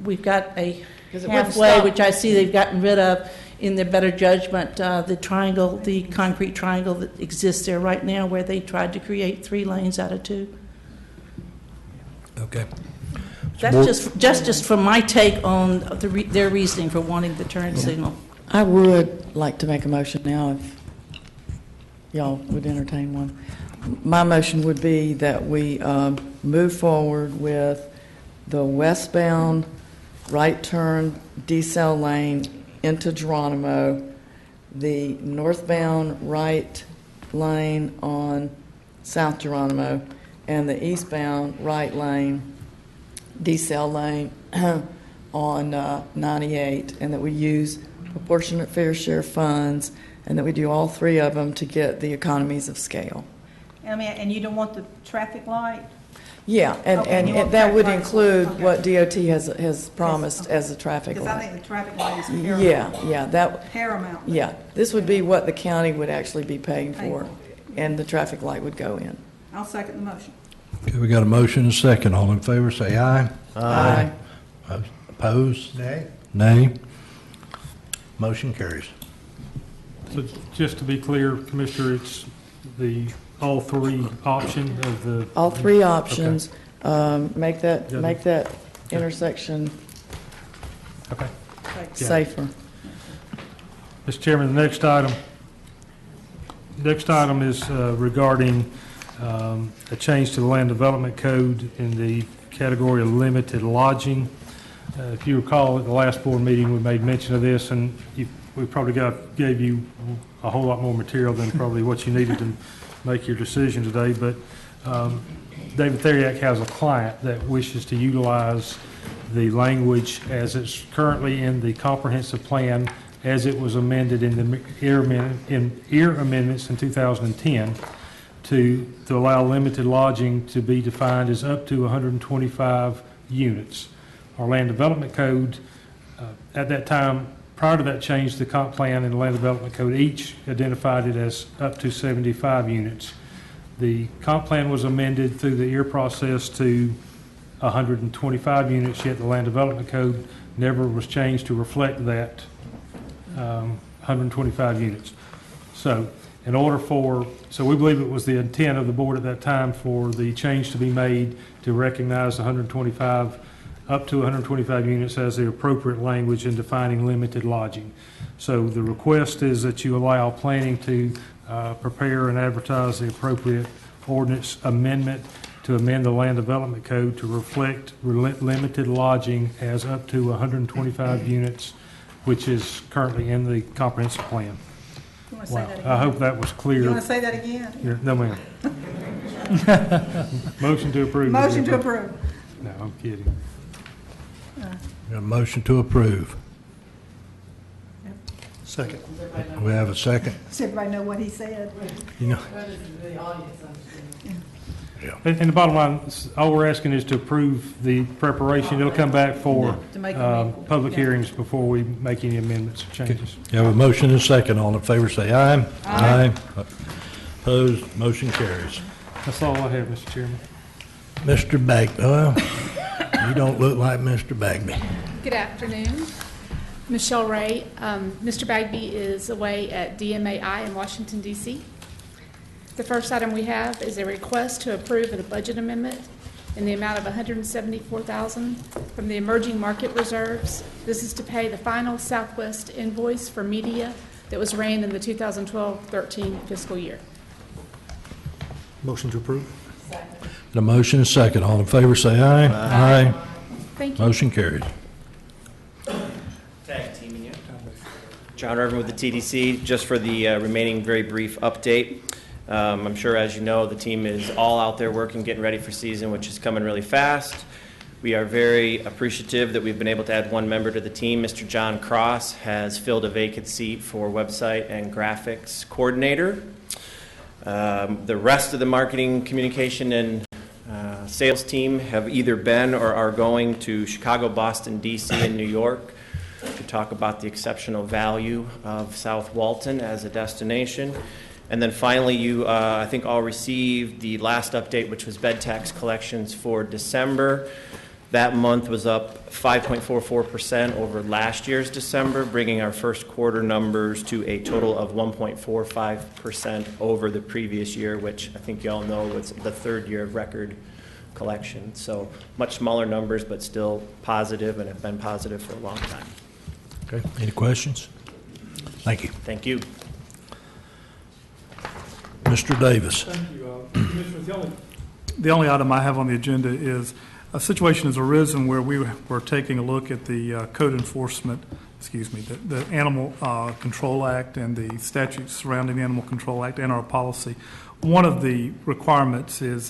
We've got a 'Cause it wouldn't halfway, stop. which I see they've gotten rid of in their better judgment, the triangle, the concrete triangle that exists there right now where they tried to create 3 lanes out of 2. Okay. That's just from my take on their reasoning for wanting the turn signal. I would like to make a motion now if y'all would entertain one. My motion would be that we move forward with the westbound right turn decel lane into Geronimo, the northbound right lane on South Geronimo, and the eastbound right lane, decel lane on 98, and that we use proportionate fair share funds, and that we do all 3 of them to get the economies of scale. And you don't want the traffic light? Yeah, Okay, you want and that would traffic lights. include Okay. what DOT has promised okay. as a traffic Because I light. think the traffic light is paramount. Yeah, that, Paramount. yeah. This would be what the county would actually be paying for, Paying and the traffic light would go in. I'll second the motion. Okay, we got a motion and a second. All in favor, say aye. Aye. Opposed? Nay? Nay. Motion carries. So just to be clear, Commissioner, it's all 3 option of the... All 3 options, make that intersection Okay. safer. Mr. Chairman, the next item is regarding a change to the Land Development Code in the category of limited lodging. If you recall, at the last board meeting, we made mention of this, and we probably gave you a whole lot more material than probably what you needed to make your decision today, but David Theriak has a client that wishes to utilize the language as it's currently in the comprehensive plan as it was amended in the EAR amendments in 2010 to allow limited lodging to be defined as up to 125 units. Our Land Development Code, at that time, prior to that change, the comp plan and the Land Development Code each identified it as up to 75 units. The comp plan was amended through the EAR process to 125 units, yet the Land Development Code never was changed to reflect that 125 units. So we believe it was the intent of the board at that time for the change to be made to recognize up to 125 units as the appropriate language in defining limited lodging. So the request is that you allow planning to prepare and advertise the appropriate ordinance amendment to amend the Land Development Code to reflect limited lodging as up to 125 units, which is currently in the comprehensive plan. You want to say Wow, that I again? hope that was clear. You want to say that again? Yeah, no, ma'am. Motion to approve. Motion to approve. No, I'm kidding. Got a motion to approve. Second. We have a second. Does everybody know what he said? You know, And the bottom line, all we're asking is to approve the preparation. It'll come back for To make it equal. public Yeah. hearings before we make any amendments or changes. you have a motion and a second. All in favor, say aye. Aye. Opposed? Motion carries. That's all I have, Mr. Chairman. Mr. Bagby, well, you don't look like Mr. Bagby. Good afternoon. Michelle Ray. Mr. Bagby is away at DMAI in Washington, D.C. The first item we have is a request to approve a budget amendment in the amount of $174,000 from the emerging market reserves. This is to pay the final Southwest invoice for media that was ran in the 2012-13 fiscal year. Motion to approve? The motion is second. All in favor, say aye. Aye. Thank you. Motion carries. John Irvin with the TDC. Just for the remaining very brief update. I'm sure, as you know, the team is all out there working, getting ready for season, which is coming really fast. We are very appreciative that we've been able to add one member to the team. Mr. John Cross has filled a vacant seat for website and graphics coordinator. The rest of the marketing, communication, and sales team have either been or are going to Chicago, Boston, D.C., and New York to talk about the exceptional value of South Walton as a destination. And then finally, you, I think, all received the last update, which was bed tax collections for December. That month was up 5.44% over last year's December, bringing our first quarter numbers to a total of 1.45% over the previous year, which I think you all know was the third year of record collection. So much smaller numbers, but still positive, and have been positive for a long time. Okay, any questions? Thank you. Thank you. Mr. Davis. Thank you. Commissioners, the only item I have on the agenda is a situation has arisen where we were taking a look at the code enforcement, the Animal Control Act and the statutes surrounding the Animal Control Act and our policy. One of the requirements is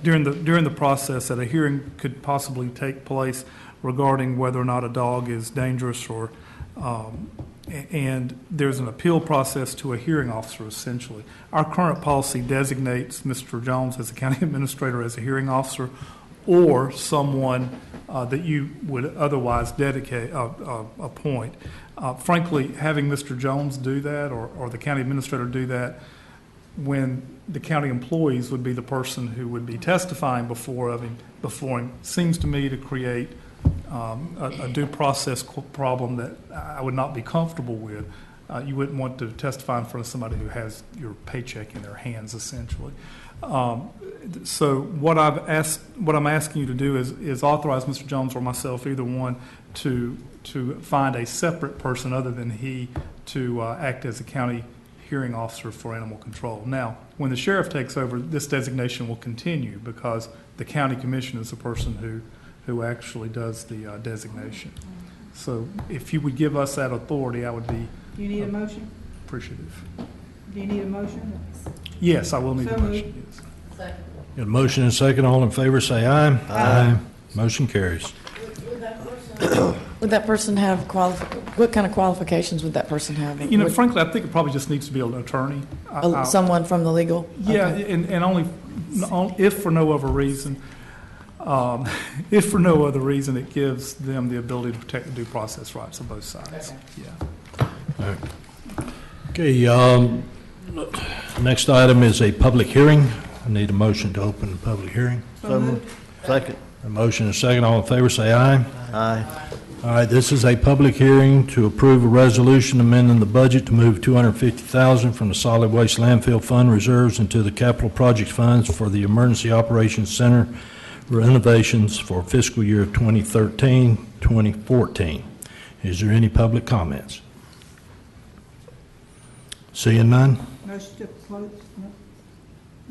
during the process that a hearing could possibly take place regarding whether or not a dog is dangerous or and there's an appeal process to a hearing officer, essentially. Our current policy designates Mr. Jones as a county administrator as a hearing officer or someone that you would otherwise appoint. Frankly, having Mr. Jones do that or the county administrator do that when the county employees would be the person who would be testifying before him seems to me to create a due process problem that I would not be comfortable with. You wouldn't want to testify in front of somebody who has your paycheck in their hands, essentially. So what I'm asking you to do is authorize Mr. Jones or myself, either one, to find a separate person other than he to act as a county hearing officer for animal control. Now, when the sheriff takes over, this designation will continue because the county commission is the person who actually does the designation. So if you would give us that authority, I would be Do you need a motion? appreciative. Do you need a motion? Yes, I will need So a motion. moved. Yes. Second. Got a motion and a second. All in favor, say aye. Aye. Motion carries. Would that person have what kind of qualifications would that person have? Frankly, I think it probably just needs to be an attorney. Someone from the legal? Yeah, Okay. and only if for no other reason. If for no other reason, it gives them the ability to protect the due process rights of both sides. Okay. Yeah. Okay, next item is a public hearing. I need a motion to open the public hearing. So moved. Second. A motion and a second. All in favor, say aye. Aye. All right, this is a public hearing to approve a resolution amending the budget to move $250,000 from the solid waste landfill fund reserves into the capital project funds for the Emergency Operations Center renovations for fiscal year 2013-2014. Is there any public comments? Seeing none? Motion to close? No.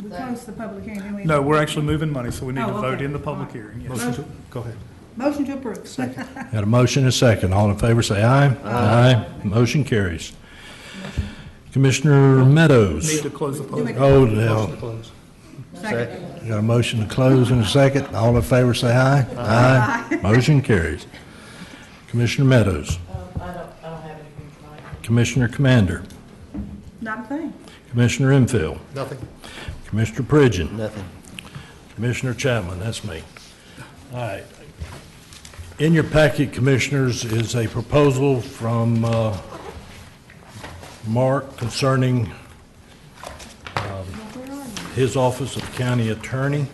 We closed the public hearing, then we... No, we're actually moving money, so we need to Oh, vote okay. in the public All right. hearing. Yes. Motion to- Go ahead. Motion to approve. Second. Got a motion and a second. All in favor, say aye. Aye. Motion carries. Commissioner Meadows. Need to close the public. Oh, hell. Second. Got a motion to close in a second. All in favor, say aye. Aye. Motion carries. Commissioner Meadows. I don't have anything tonight. Commissioner Commander. Not a thing. Commissioner Enfield. Nothing. Commissioner Pridgeon. Nothing. Commissioner Chapman, that's me. All right. In your packet, Commissioners, is a proposal from Mark concerning his office of county attorney.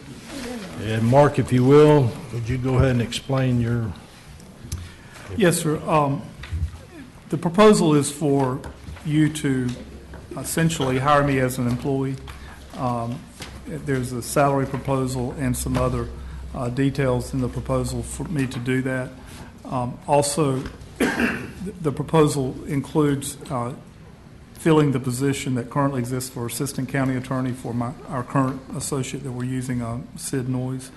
And Mark, if you will, would you go ahead and explain your... Yes, sir. The proposal is for you to essentially hire me as an employee. There's a salary proposal and some other details in the proposal for me to do that. Also, the proposal includes filling the position that currently exists for assistant county attorney for our current associate that we're using, Sid Noyes,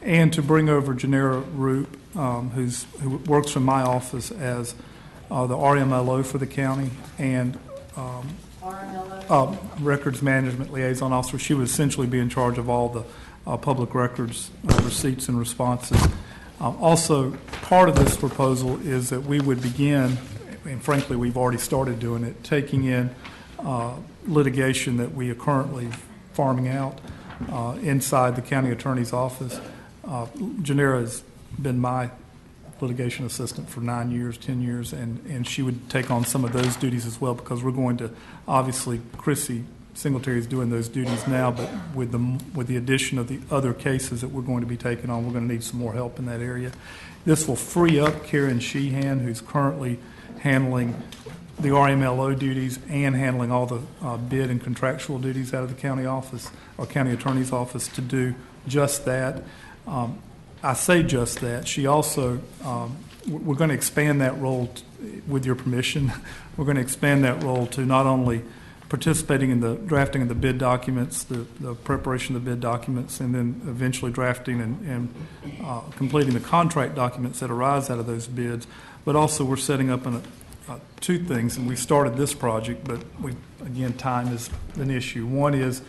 and to bring over Janera Roop, who works in my office as the RMLO for the county, and Records Management Liaison Officer. She would essentially be in charge of all the public records receipts and responses. Also, part of this proposal is that we would begin, and frankly, we've already started doing it, taking in litigation that we are currently farming out inside the county attorney's office. Janera has been my litigation assistant for 9 years, 10 years, and she would take on some of those duties as well, because we're going to, obviously, Chrissy Singletary is doing those duties now, but with the addition of the other cases that we're going to be taking on, we're going to need some more help in that area. This will free up Karen Sheehan, who's currently handling the RMLO duties and handling all the bid and contractual duties out of the county office, or county attorney's office, to do just that. I say just that. She also, we're going to expand that role, with your permission, we're going to expand that role to not only participating in the drafting of the bid documents, the preparation of the bid documents, and then eventually drafting and completing the contract documents that arise out of those bids. But also we're setting up two things, and we started this project, but again, time is an issue. One is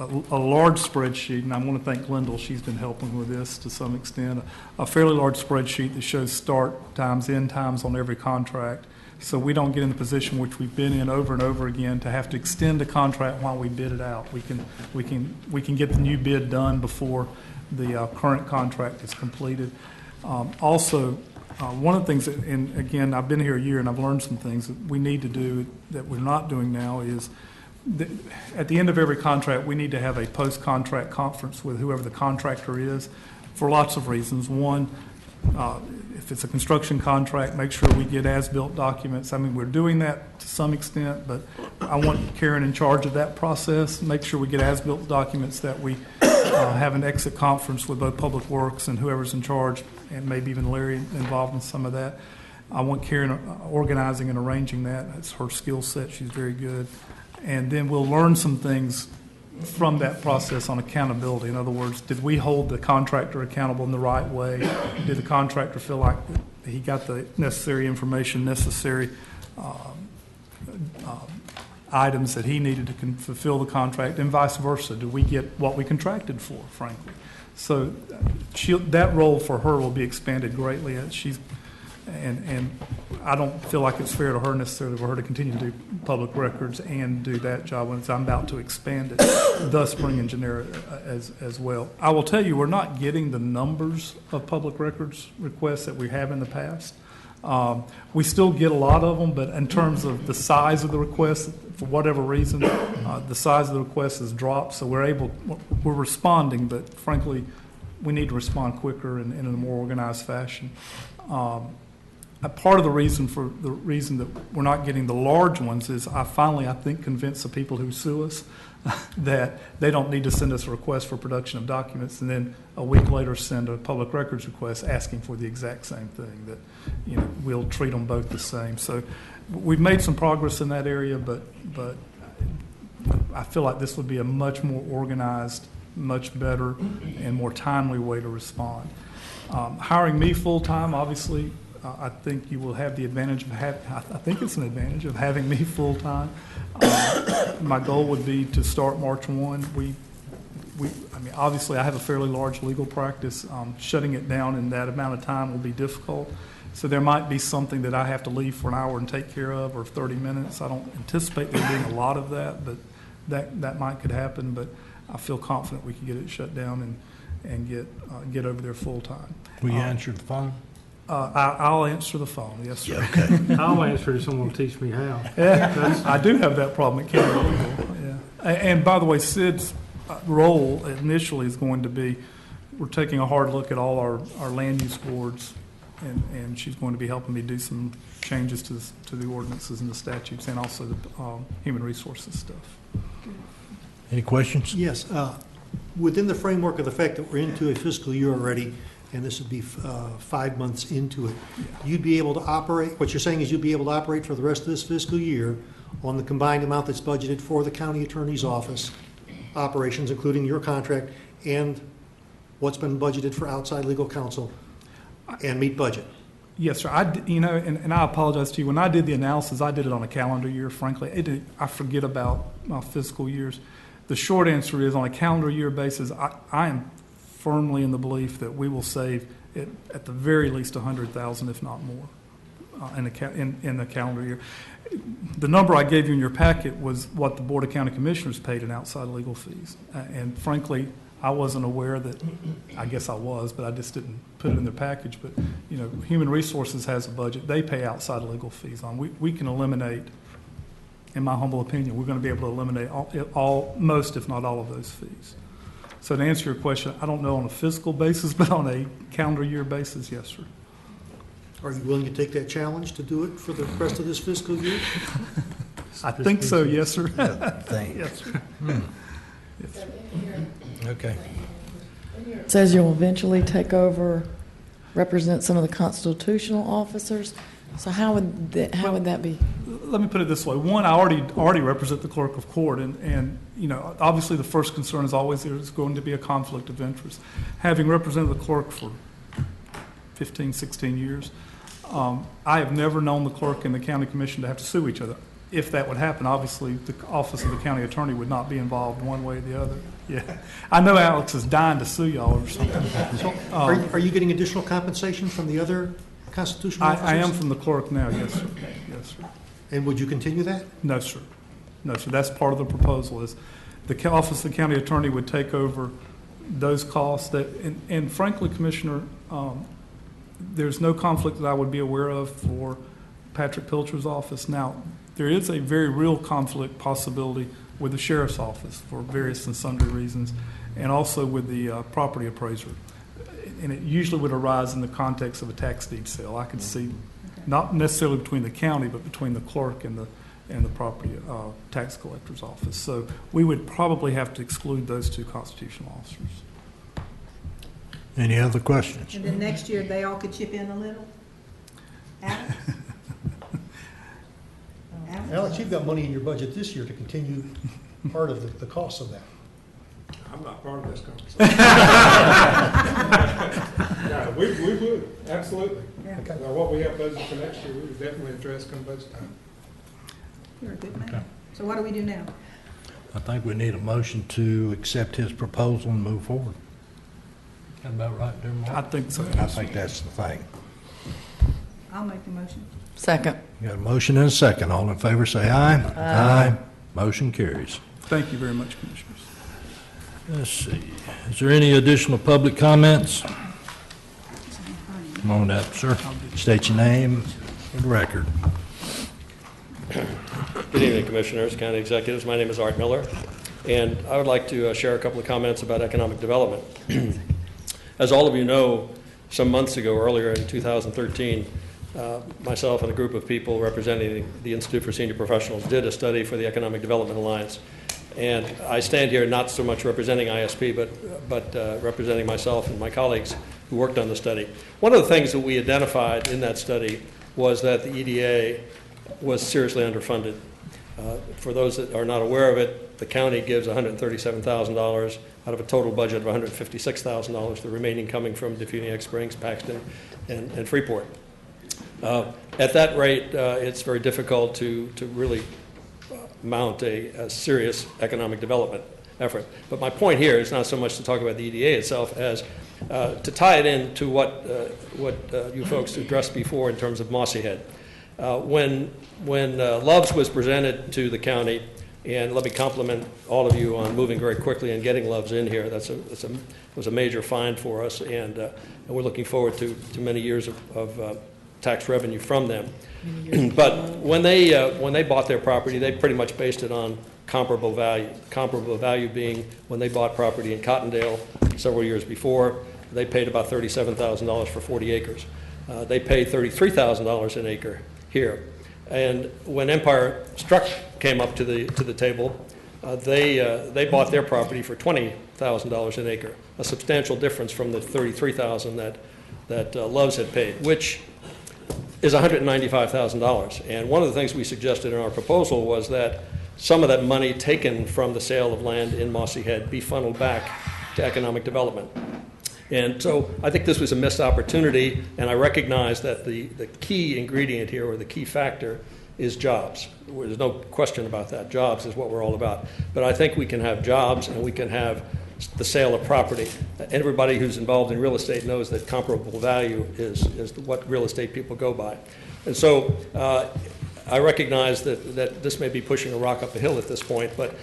a large spreadsheet, and I want to thank Glendale, she's been helping with this to some extent, a fairly large spreadsheet that shows start times, end times on every contract, so we don't get in the position which we've been in over and over again to have to extend a contract while we bid it out. We can get the new bid done before the current contract is completed. Also, one of the things, and again, I've been here a year and I've learned some things that we need to do that we're not doing now is, at the end of every contract, we need to have a post-contract conference with whoever the contractor is for lots of reasons. One, if it's a construction contract, make sure we get as-built documents. I mean, we're doing that to some extent, but I want Karen in charge of that process. Make sure we get as-built documents, that we have an exit conference with both Public Works and whoever's in charge, and maybe even Larry involved in some of that. I want Karen organizing and arranging that. That's her skill set. She's very good. And then we'll learn some things from that process on accountability. In other words, did we hold the contractor accountable in the right way? Did the contractor feel like he got the necessary information, necessary items that he needed to fulfill the contract, and vice versa? Did we get what we contracted for, frankly? So that role for her will be expanded greatly. And I don't feel like it's fair to her necessarily for her to continue to do public records and do that job when I'm about to expand it, thus bringing Janera as well. I will tell you, we're not getting the numbers of public records requests that we have in the past. We still get a lot of them, but in terms of the size of the requests, for whatever reason, the size of the requests has dropped, so we're responding, but frankly, we need to respond quicker and in a more organized fashion. Part of the reason that we're not getting the large ones is I think, convinced the people who sue us that they don't need to send us a request for production of documents and then a week later send a public records request asking for the exact same thing, that we'll treat them both the same. So we've made some progress in that area, but I feel like this would be a much more organized, much better, and more timely way to respond. Hiring me full-time, obviously, I think you will have the advantage of I think it's an advantage of having me full-time. My goal would be to start March 1. Obviously, I have a fairly large legal practice. Shutting it down in that amount of time will be difficult. So there might be something that I have to leave for an hour and take care of, or 30 minutes. I don't anticipate there being a lot of that, but that could happen. But I feel confident we can get it shut down and get over there full-time. Will you answer the phone? I'll answer the phone, yes, sir. Yeah, okay. I'll answer if someone will teach me how. Yeah, I do have that problem at county legal. Yeah. And by the way, Sid's role initially is going to be, we're taking a hard look at all our land use boards, and she's going to be helping me do some changes to the ordinances and the statutes, and also the human resources stuff. Any questions? Yes. Within the framework of the fact that we're into a fiscal year already, and this would be 5 months into it, you'd be able to operate, what you're saying is you'd be able to operate for the rest of this fiscal year on the combined amount that's budgeted for the county attorney's office operations, including your contract, and what's been budgeted for outside legal counsel, and meet budget. Yes, sir. And I apologize to you. When I did the analysis, I did it on a calendar year, frankly. I forget about my fiscal years. The short answer is, on a calendar year basis, I am firmly in the belief that we will save at the very least $100,000, if not more, in the calendar year. The number I gave you in your packet was what the Board of County Commissioners paid in outside legal fees. And frankly, I wasn't aware that, I guess I was, but I just didn't put it in their package. But, Human Resources has a budget. They pay outside legal fees on. We can eliminate, in my humble opinion, we're going to be able to eliminate most, if not all, of those fees. So to answer your question, I don't know on a fiscal basis, but on a calendar year basis, yes, sir. Are you willing to take that challenge to do it for the rest of this fiscal year? I think so, yes, sir. Yes, sir. Yes. Okay. It says you'll eventually take over, represent some of the constitutional officers. So how would that be? Let me put it this way. One, I already represent the clerk of court, and obviously the first concern is always there's going to be a conflict of interest. Having represented the clerk for 15, 16 years, I have never known the clerk and the county commission to have to sue each other. If that would happen, obviously the office of the county attorney would not be involved one way or the other. Yeah, I know Alex is dying to sue y'all or something. So, are you getting additional compensation from the other constitutional officers? I am from the clerk now, yes, sir. Yes, sir. And would you continue that? No, sir. No, sir. That's part of the proposal. Is the office of the county attorney would take over those costs and frankly, Commissioner, there's no conflict that I would be aware of for Patrick Pilcher's office. Now, there is a very real conflict possibility with the sheriff's office for various and sundry reasons, and also with the property appraiser. And it usually would arise in the context of a tax deed sale. I could see, not necessarily between the county, but between the clerk and the property tax collector's office. So we would probably have to exclude those two constitutional officers. Any other questions? And then next year, they all could chip in a little? Alex? Alex, you've got money in your budget this year to continue part of the cost of that. I'm not part of this conversation. Yeah, we would, absolutely. Yeah. Okay. Now, what we have budgeted for next year, we would definitely address come budget time. You're a good man. So what do we do now? I think we need a motion to accept his proposal and move forward. That about right there, Mark? I think so. I think that's the thing. I'll make the motion. Second. You got a motion and a second. All in favor, say aye. Aye. Motion carries. Thank you very much, Commissioners. Let's see. Is there any additional public comments? Come on up, sir. State your name for the record. Good evening, Commissioners, County Executives. My name is Art Miller, and I would like to share a couple of comments about economic development. As all of you know, some months ago, earlier in 2013, myself and a group of people representing the Institute for Senior Professionals did a study for the Economic Development Alliance. And I stand here not so much representing ISP, but representing myself and my colleagues who worked on the study. One of the things that we identified in that study was that the EDA was seriously underfunded. For those that are not aware of it, the county gives $137,000 out of a total budget of $156,000, the remaining coming from Defuniak Springs, Paxton, and Freeport. At that rate, it's very difficult to really mount a serious economic development effort. But my point here is not so much to talk about the EDA itself as to tie it into what you folks addressed before in terms of Mossy Head. When Loves was presented to the county, and let me compliment all of you on moving very quickly and getting Loves in here. It was a major find for us, and we're looking forward to many years of tax revenue from them. But when they bought their property, they pretty much based it on comparable value. Comparable value being when they bought property in Cottondale several years before, they paid about $37,000 for 40 acres. They paid $33,000 an acre here. And when Empire Struck came up to the table, they bought their property for $20,000 an acre, a substantial difference from the $33,000 that Loves had paid, which is $195,000. And one of the things we suggested in our proposal was that some of that money taken from the sale of land in Mossy Head be funneled back to economic development. And so I think this was a missed opportunity, and I recognize that the key ingredient here, or the key factor, is jobs. There's no question about that. Jobs is what we're all about. But I think we can have jobs and we can have the sale of property. Everybody who's involved in real estate knows that comparable value is what real estate people go by. And so I recognize that this may be pushing a rock up a hill at this point, but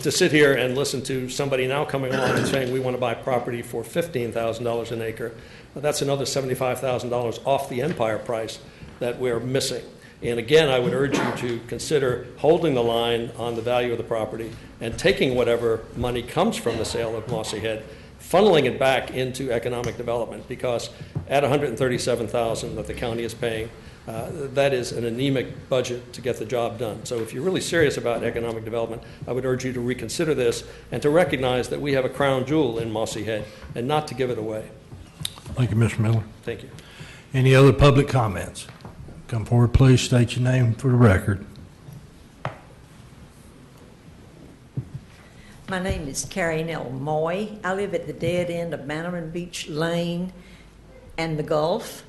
to sit here and listen to somebody now coming along and saying we want to buy property for $15,000 an acre, that's another $75,000 off the Empire price that we're missing. And again, I would urge you to consider holding the line on the value of the property and taking whatever money comes from the sale of Mossy Head, funneling it back into economic development, because at $137,000 that the county is paying, that is an anemic budget to get the job done. So if you're really serious about economic development, I would urge you to reconsider this and to recognize that we have a crown jewel in Mossy Head and not to give it away. Thank you, Mr. Miller. Thank you. Any other public comments? Come forward, please. State your name for the record. My name is Carrie Nell Moy. I live at the dead end of Bannerman Beach Lane and the Gulf.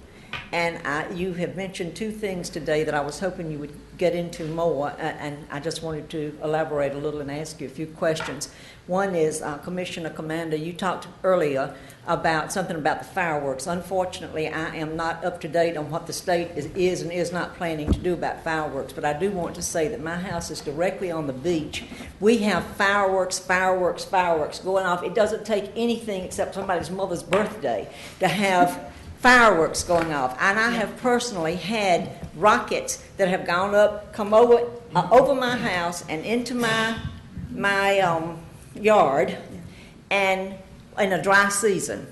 And you have mentioned two things today that I was hoping you would get into more, and I just wanted to elaborate a little and ask you a few questions. One is, Commissioner Commander, you talked earlier about something about the fireworks. Unfortunately, I am not up to date on what the state is and is not planning to do about fireworks, but I do want to say that my house is directly on the beach. We have fireworks going off. It doesn't take anything except somebody's mother's birthday to have fireworks going off. And I have personally had rockets that have gone up, come over my house and into my yard, and in a dry season.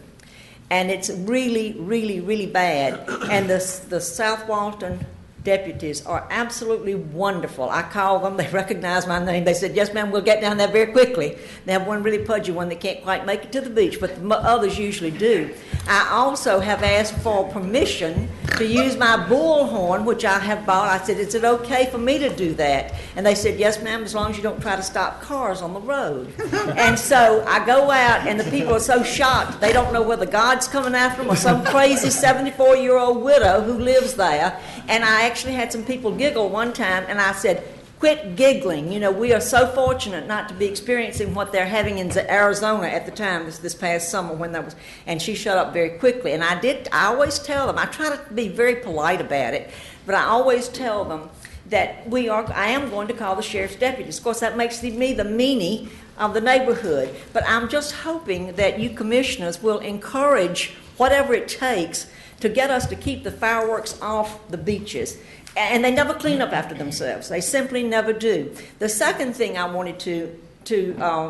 And it's really, really, really bad. And the South Walton deputies are absolutely wonderful. I call them, they recognize my name. They said, yes, ma'am, we'll get down there very quickly. They have one really pudgy one that can't quite make it to the beach, but the others usually do. I also have asked for permission to use my bullhorn, which I have bought. I said, is it okay for me to do that? And they said, yes, ma'am, as long as you don't try to stop cars on the road. And so I go out, and the people are so shocked. They don't know whether God's coming after them or some crazy 74-year-old widow who lives there. And I actually had some people giggle one time, and I said, quit giggling. You know, we are so fortunate not to be experiencing what they're having in Arizona at the time, this past summer when that was, and she shut up very quickly. And I always tell them, I try to be very polite about it, but I always tell them that I am going to call the sheriff's deputies. Of course, that makes me the meanie of the neighborhood, but I'm just hoping that you commissioners will encourage whatever it takes to get us to keep the fireworks off the beaches. And they never clean up after themselves. They simply never do. The second thing I wanted to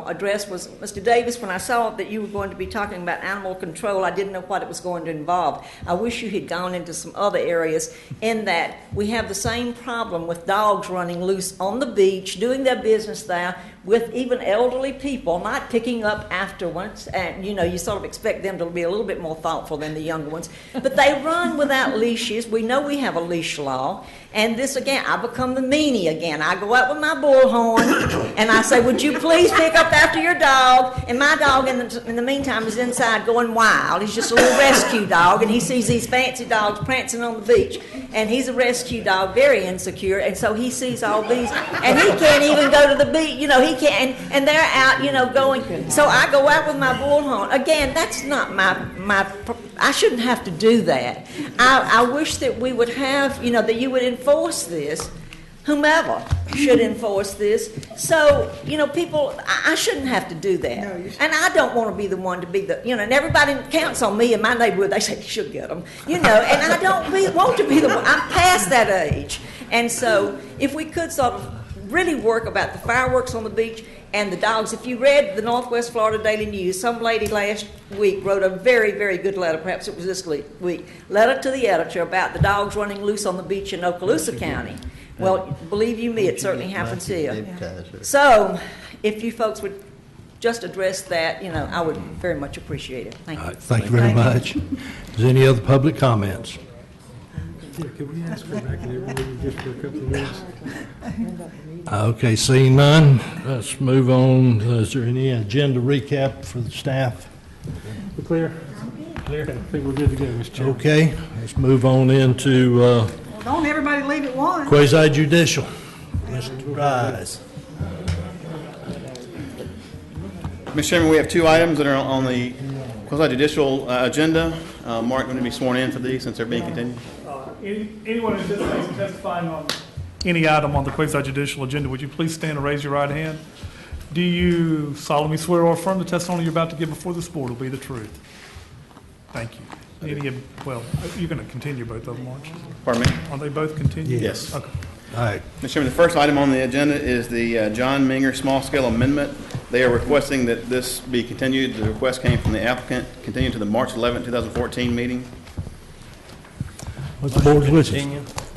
address was, Mr. Davis, when I saw that you were going to be talking about animal control, I didn't know what it was going to involve. I wish you had gone into some other areas, in that we have the same problem with dogs running loose on the beach, doing their business there, with even elderly people not picking up afterwards. And, you know, you sort of expect them to be a little bit more thoughtful than the younger ones. But they run without leashes. We know we have a leash law. And this, again, I become the meanie again. I go out with my bullhorn, and I say, would you please pick up after your dog? And my dog, in the meantime, is inside going wild. He's just a little rescue dog, and he sees these fancy dogs prancing on the beach. And he's a rescue dog, very insecure, and so he sees all these, and he can't even go to the beach. You know, he can't, and they're out, you know, going. So I go out with my bullhorn. Again, that's not I shouldn't have to do that. I wish that we would have, you know, that you would enforce this. Whomever should enforce this. So, you know, people, I shouldn't have to do that. No, and I don't want to be the one to be the, you know, and everybody counts on me in my neighborhood. They say, you should get them, you know, and I don't want to be the one. I'm past that age. And so if we could sort of really work about the fireworks on the beach and the dogs. If you read the Northwest Florida Daily News, some lady last week wrote a very, very good letter, perhaps it was this week, letter to the editor about the dogs running loose on the beach in Okaloosa County. Well, believe you me, it certainly happens here. So if you folks would just address that, you know, I would very much appreciate it. Thank you. Thank you very much. Is there any other public comments? Yeah, could we ask her back in the room just for a couple of minutes? Okay, seeing none, let's move on. Is there any agenda recap for the staff? We clear? I think we're good to go, Mr. Chairman. Okay, let's move on into Well, don't everybody leave at once. quasi judicial. Mr. Rise. Mr. Chairman, we have two items that are on the quasi-judicial agenda. Mark, going to be sworn in for these since they're being continued? Anyone who's testifying on any item on the quasi-judicial agenda, would you please stand and raise your right hand? Do you solemnly swear or affirm the testimony you're about to give before this board will be the truth? Thank you. Well, you're going to continue both of them, aren't you? Pardon me? Are they both continued? Yes. Okay. All right, Mr. Chairman, the first item on the agenda is the John Minger small-scale amendment. They are requesting that this be continued. The request came from the applicant, continued to the March 11, 2014 meeting. what's the board's wishes?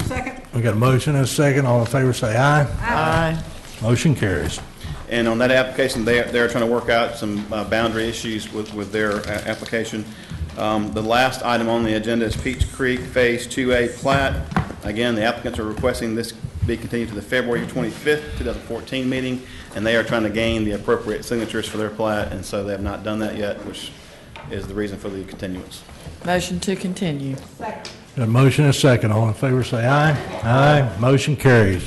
Second. We got a motion and a second. All in favor, say aye. Aye. Motion carries. And on that application, they're trying to work out some boundary issues with their application. The last item on the agenda is Peach Creek Phase 2A plat. Again, the applicants are requesting this be continued to the February 25th, 2014 meeting, and they are trying to gain the appropriate signatures for their plat, and so they have not done that yet, which is the reason for the continuance. Motion to continue. Second. Got a motion and a second. All in favor, say aye. Aye. Motion carries.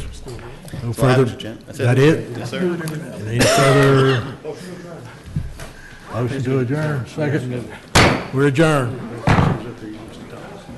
No further. That's Is that it? Yes, sir. Any further? Motion to adjourn, second. We're adjourned.